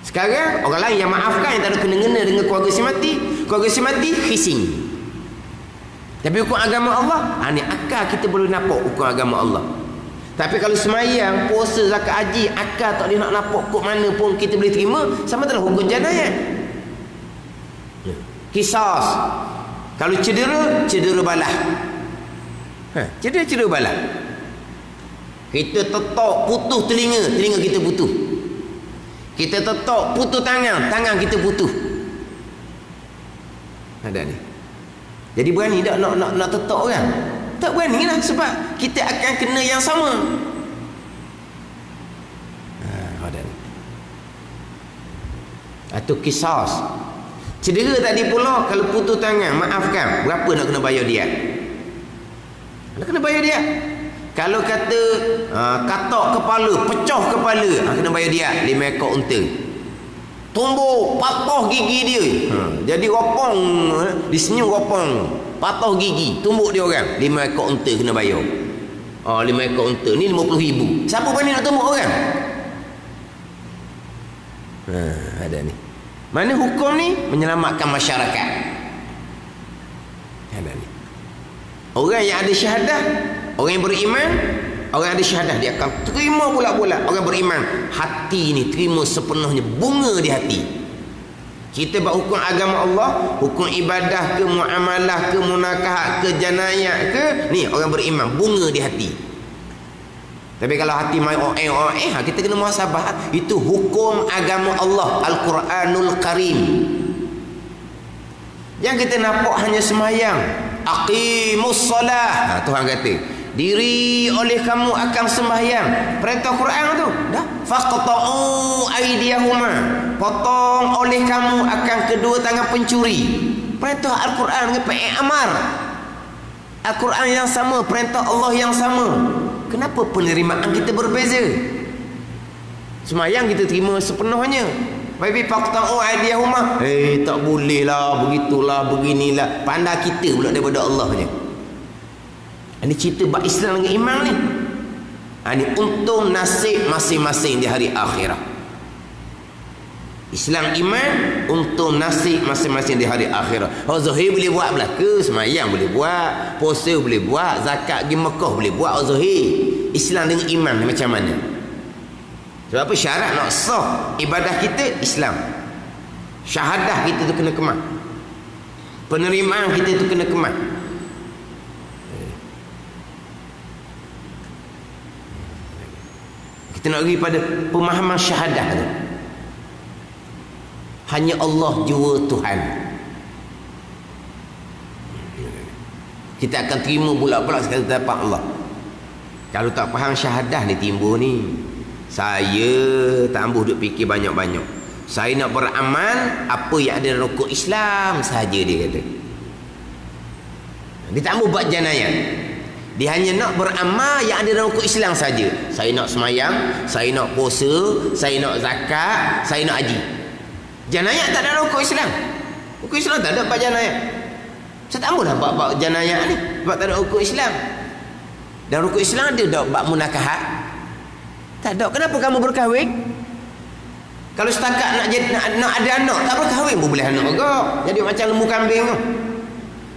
Sekarang orang lain yang maafkan, yang tak ada kena-kena dengan keluarga si mati. Keluarga si mati khising. Tapi hukum agama Allah, ni akal kita boleh nampak hukum agama Allah. Tapi kalau semayang, puasa, zakat, haji, akal tak boleh nak nampak kok mana pun kita boleh terima. Sama dalam hukum janayah. Kisas. Kalau cedera, cedera balah. Cedera balah. Kita tetok putus telinga, telinga kita putus. Kita tetok putus tangan, tangan kita putus. Ada ni. Jadi berani tak nak tetok orang? Tak berani lah, sebab kita akan kena yang sama. Ada ni. Atau kisas. Cedera tadi pula, kalau putus tangan, maafkan. Berapa nak kena bayar dia? Nak kena bayar dia. Kalau kata katak kepala, pecah kepala, kena bayar dia 5 ekor unta. Tumbuk, patah gigi dia. Jadi ropong, disenyum ropong, patah gigi, tumbuk dia orang, 5 ekor unta kena bayar. 5 ekor unta ni 50,000. Siapa berani nak tumbuk orang? Ada ni. Mana hukum ni menyelamatkan masyarakat. Ada ni. Orang yang ada syahadah, orang yang beriman, orang yang ada syahadah dia akan terima bulat-bulat. Orang beriman hati ni terima sepenuhnya, bunga di hati. Kita buat hukum agama Allah, hukum ibadah ke, muamalah ke, munakahat ke, janayah ke, ni orang beriman, bunga di hati. Tapi kalau hati main kita kena muhasabah. Itu hukum agama Allah, Al-Quranul Karim. Yang kita nampak hanya semayang, aqimus solah. Tuhan kata, diri oleh kamu akan sembahyang. Perintah Quran tu dah, faqta'u aydiyahuma, potong oleh kamu akan kedua tangan pencuri. Perintah Al-Quran dengan amar. Al-Quran yang sama, perintah Allah yang sama. Kenapa penerimaan kita berbeza? Sembahyang kita terima sepenuhnya. Baby faqta'u aydiyahuma, tak boleh lah, begitulah, beginilah. Pandai kita pula daripada Allah je. Ini cerita bab Islam dengan iman ni. Ini untung nasib masing-masing di hari akhirat. Islam iman, untung nasib masing-masing di hari akhirat. Zahir boleh buat belaka, semayang boleh buat, puasa boleh buat, zakat pergi Mekah boleh buat. Zahir. Islam dengan iman ni macam mana? Sebab apa? Syarat nak sah ibadah kita Islam. Syahadah kita tu kena kemat. Penerimaan kita tu kena kemat. Kita nak pergi pada pemahaman syahadah tu. Hanya Allah jua Tuhan. Kita akan terima bulat-bulat sekali dapat Allah. Kalau tak faham syahadah ni timbul ni. Saya tak ambuh duk fikir banyak-banyak. Saya nak beramal apa yang ada dalam rukun Islam sahaja, dia kata. Dia tak ambuh buat janayah. Dia hanya nak beramal yang ada dalam rukun Islam saja. Saya nak semayang, saya nak puasa, saya nak zakat, saya nak haji. Janayah tak ada dalam rukun Islam. Rukun Islam tak ada bab janayah. Saya tak mahulah bab janayah ni, sebab tak ada rukun Islam. Dan rukun Islam ada tak bab munakahat? Tak ada. Kenapa kamu berkahwin? Kalau setakat nak ada anak, tak berkahwin pun boleh anak juga. Jadi macam lembu kambing tu.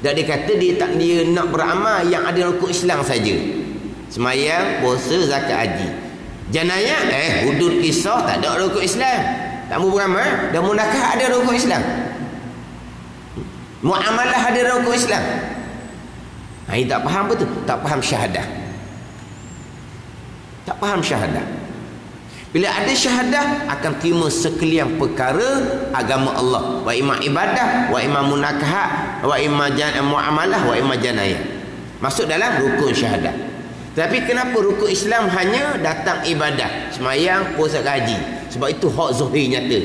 Dan dia kata dia nak beramal yang ada rukun Islam saja. Semayang, puasa, zakat, haji. Janayah, hudud kisah tak ada rukun Islam. Tak mau beramal. Dan munakah ada rukun Islam. Muamalah ada rukun Islam. Ini tak faham betul. Tak faham syahadah. Tak faham syahadah. Bila ada syahadah, akan terima sekalian perkara agama Allah. Wa imam ibadah, wa imam munakahat, wa imam muamalah, wa imam janayah. Masuk dalam rukun syahadah. Tapi kenapa rukun Islam hanya datang ibadah, semayang, puasa, haji? Sebab itu hak zahir nyata.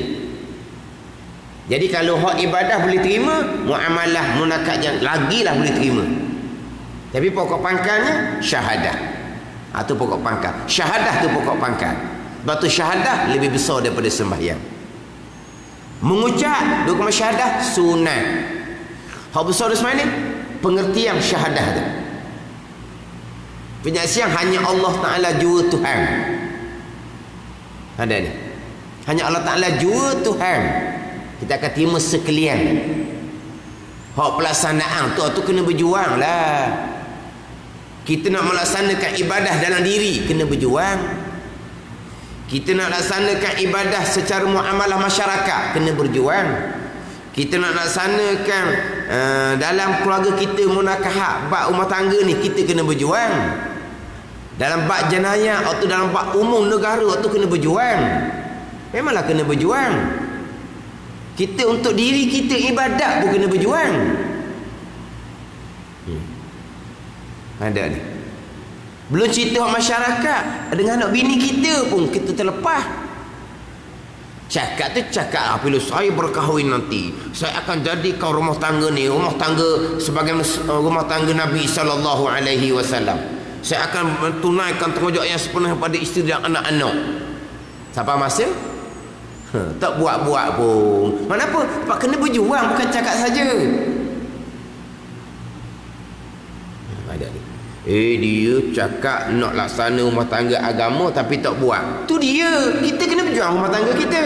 Jadi kalau hak ibadah boleh terima, muamalah, munakahat lagilah boleh terima. Tapi pokok pangkalnya syahadah. Itu pokok pangkal. Syahadah tu pokok pangkal. Sebab tu syahadah lebih besar daripada sembahyang. Mengucap dua kalimat syahadah sunat. Hak besar dari sembahyang ni pengertian syahadah tu. Penyaksian hanya Allah Ta'ala jua Tuhan. Ada ni. Hanya Allah Ta'ala jua Tuhan. Kita akan terima sekalian. Hak pelaksanaan tu kena berjuang lah. Kita nak melaksanakan ibadah dalam diri, kena berjuang. Kita nak laksanakan ibadah secara muamalah masyarakat, kena berjuang. Kita nak laksanakan dalam keluarga kita, munakahat, bab rumah tangga ni, kita kena berjuang. Dalam bab janayah atau dalam bab umum negara tu kena berjuang. Memanglah kena berjuang. Kita untuk diri kita ibadat pun kena berjuang. Ada ni. Belum cerita masyarakat, dengan anak bini kita pun kita terlepas. Cakap tu cakap, bila saya berkahwin nanti, saya akan jadikan rumah tangga ni rumah tangga sebagai rumah tangga Nabi SAW. Saya akan tunaikan tanggungjawab yang sepenuhnya pada isteri dan anak-anak. Sampai masa tak buat-buat pun. Kenapa? Sebab kena berjuang, bukan cakap saja. Ada ni. Dia cakap nak laksana rumah tangga agama tapi tak buat. Tu dia. Kita kena berjuang rumah tangga kita.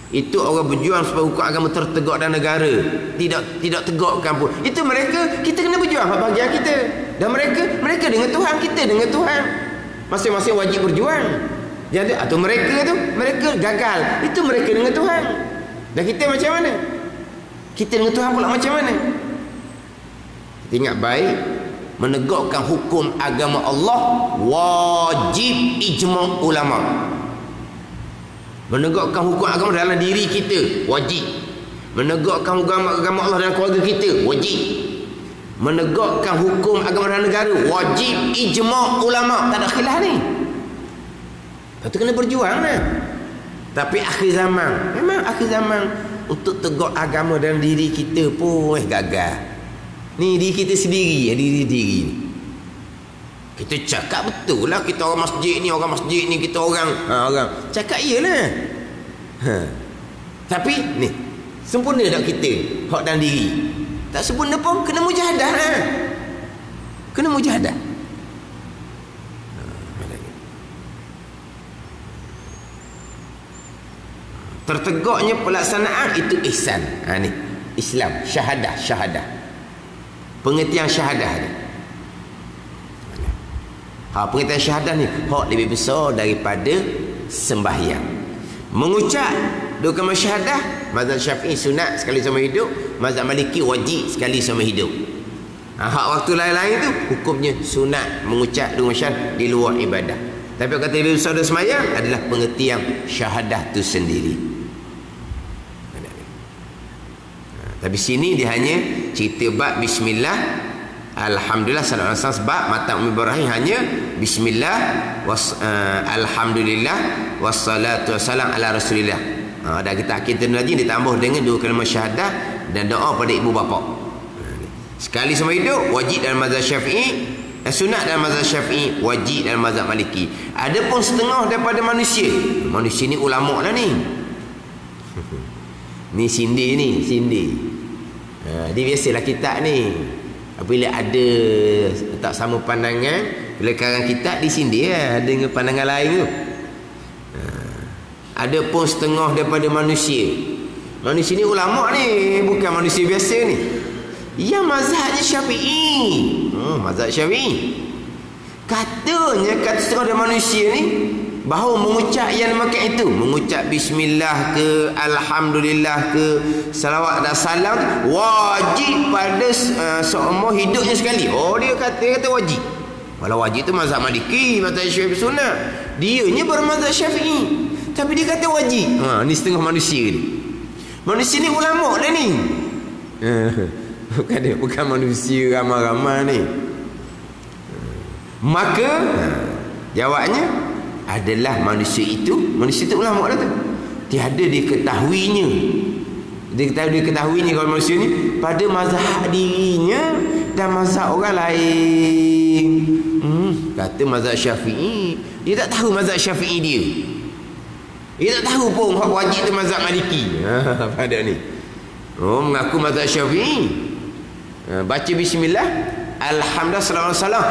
Itu orang berjuang supaya hukum agama tertegak dalam negara. Tidak tegakkan pun. Itu mereka, kita kena berjuang bahagian kita. Dan mereka dengan Tuhan, kita dengan Tuhan. Masing-masing wajib berjuang. Jadi atau mereka gagal. Itu mereka dengan Tuhan. Dan kita macam mana? Kita dengan Tuhan pula macam mana? Kita ingat baik, menegakkan hukum agama Allah wajib ijma' ulama. Menegakkan hukum agama dalam diri kita wajib. Menegakkan hukum agama Allah dalam keluarga kita wajib. Menegakkan hukum agama dalam negara wajib ijma' ulama. Tak ada khilaf ni. Lepas tu kena berjuang lah. Tapi akhir zaman, memang akhir zaman, untuk tegak agama dalam diri kita pun gagal. Ni diri kita sendiri, diri ni. Kita cakap betul lah, kita orang masjid ni, kita orang cakap iyalah. Tapi ni sempurna tak kita hak dalam diri? Tak sempurna pun kena mujahadah lah. Kena mujahadah. Tertegaknya pelaksanaan itu ihsan. Ni Islam, syahadah. Pengertian syahadah ni. Pengertian syahadah ni hak lebih besar daripada sembahyang. Mengucap dua kalimah syahadah, mazhab Syafi'i sunat sekali seumur hidup, mazhab Maliki wajib sekali seumur hidup. Hak waktu lain-lain tu hukumnya sunat mengucap dua kalimah syahadah di luar ibadah. Tapi kata lebih besar dari sembahyang adalah pengertian syahadah tu sendiri. Tapi sini dia hanya cerita bab bismillah, alhamdulillah, sallallahu alaihi wasallam, sebab mata Umi Ibrahim hanya bismillah, alhamdulillah, wassalatu wassalam ala rasulillah. Dan kita lagi ditambah dengan dua kalimah syahadah dan doa pada ibu bapa. Sekali semua hidup wajib dalam mazhab Syafi'i, sunat dalam mazhab Syafi'i, wajib dalam mazhab Maliki. Adapun setengah daripada manusia ni ulama lah ni. Ni sindir. Dia biasalah kitab ni. Apabila ada tak sama pandangan, bila karang kitab disindir lah, ada dengan pandangan lain tu. Ada pun setengah daripada manusia. Manusia ni ulama ni, bukan manusia biasa ni. Yang mazhabnya Syafi'i. Mazhab Syafi'i. Katanya kata setengah daripada manusia ni bahawa mengucap yang makan itu, mengucap bismillah ke, alhamdulillah ke, salawat dan salam wajib pada seumur hidupnya sekali. Dia kata wajib. Walau wajib tu mazhab Maliki, mazhab Syafi'i sunat. Dianya bermazhab Syafi'i, tapi dia kata wajib. Ni setengah manusia ni. Manusia ni ulama dah ni. Bukan manusia ramai-ramai ni. Maka jawabnya adalah manusia itu ulama dah tu. Tiada diketahuinya kalau manusia ni pada mazhab dirinya dan mazhab orang lain. Kata mazhab Syafi'i, dia tak tahu mazhab Syafi'i dia. Dia tak tahu pun hak wajib tu mazhab Maliki. Pada ni. Mengaku mazhab Syafi'i. Baca bismillah, alhamdulillah, sallallahu alaihi wasallam.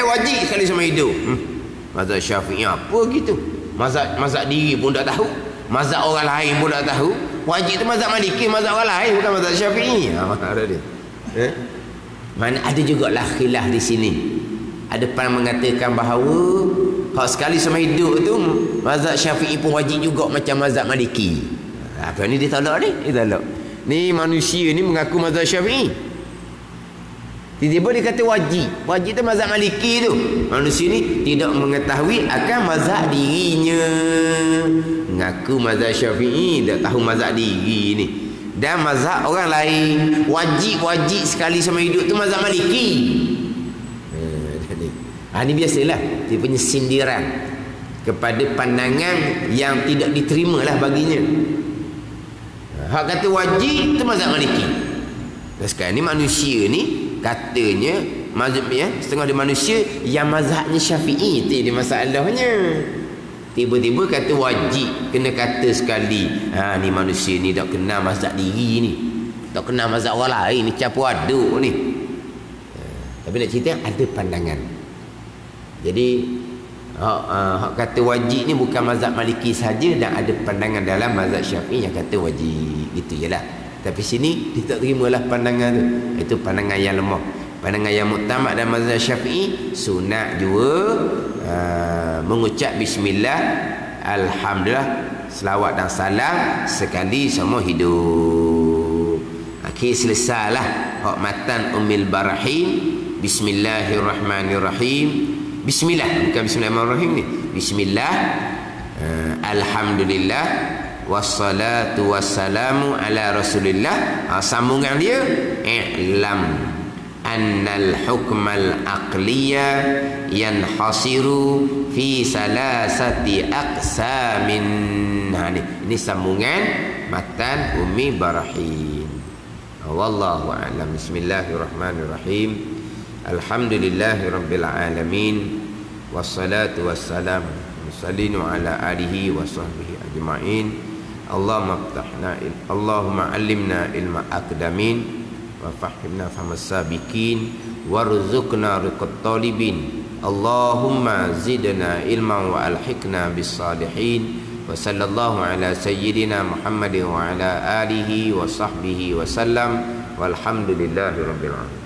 Wajib sekali sama hidup. Mazhab Syafi'i apa gitu? Mazhab diri pun tak tahu, mazhab orang lain pun tak tahu. Wajib tu mazhab Maliki, mazhab orang lain, bukan mazhab Syafi'i. Ada dia. Mana ada jugalah khilaf di sini. Ada pan mengatakan bahawa hak sekali sama hidup tu mazhab Syafi'i pun wajib juga macam mazhab Maliki. Apa ni dia tolak ni? Dia tolak. Ni manusia ni mengaku mazhab Syafi'i. Tiba-tiba dia kata wajib. Wajib tu mazhab Maliki tu. Manusia ni tidak mengetahui akan mazhab dirinya. Mengaku mazhab Syafi'i, tak tahu mazhab diri ni. Dan mazhab orang lain wajib sekali sama hidup tu mazhab Maliki. Ini biasalah dia punya sindiran kepada pandangan yang tidak diterima lah baginya. Hak kata wajib tu mazhab Maliki. Dan sekarang ni manusia ni katanya mazhabnya setengah dia manusia yang mazhabnya Syafi'i. Itu dia masalahnya. Tiba-tiba kata wajib, kena kata sekali. Ni manusia ni tak kenal mazhab diri ni, tak kenal mazhab orang lain ni, campur aduk ni. Tapi nak cerita ada pandangan. Jadi hak kata wajib ni bukan mazhab Maliki saja, dan ada pandangan dalam mazhab Syafi'i yang kata wajib. Gitu jelah. Tapi sini dia tak terimalah pandangan tu. Itu pandangan yang lemah. Pandangan yang muktamad dalam mazhab Syafi'i, sunat juga mengucap bismillah, alhamdulillah, selawat dan salam sekali semua hidup. Okey, selesailah hak matan Ummul Barahin. Bismillahirrahmanirrahim. Bismillah, bukan bismillahirrahmanirrahim ni. Bismillah, alhamdulillah, wassalatu wassalamu ala rasulillah. Sambungan dia, i'lam annal hukmal aqliya yanhasiru fi salasati aqsamin. Ini sambungan matan Ummi Barahin. Wallahu a'lam. Bismillahirrahmanirrahim. Alhamdulillahirabbil alamin. Wassalatu wassalamu ala alihi wa sahbihi ajma'in. Allahumma allimna ilma aqdamin wa fahimna fahamas sabiqin warzuqna riqat talibin. Allahumma zidna ilman wa alhiqna bis salihin. Wa sallallahu ala sayyidina Muhammadin wa ala alihi wa sahbihi wa sallam. Walhamdulillahi rabbil alamin.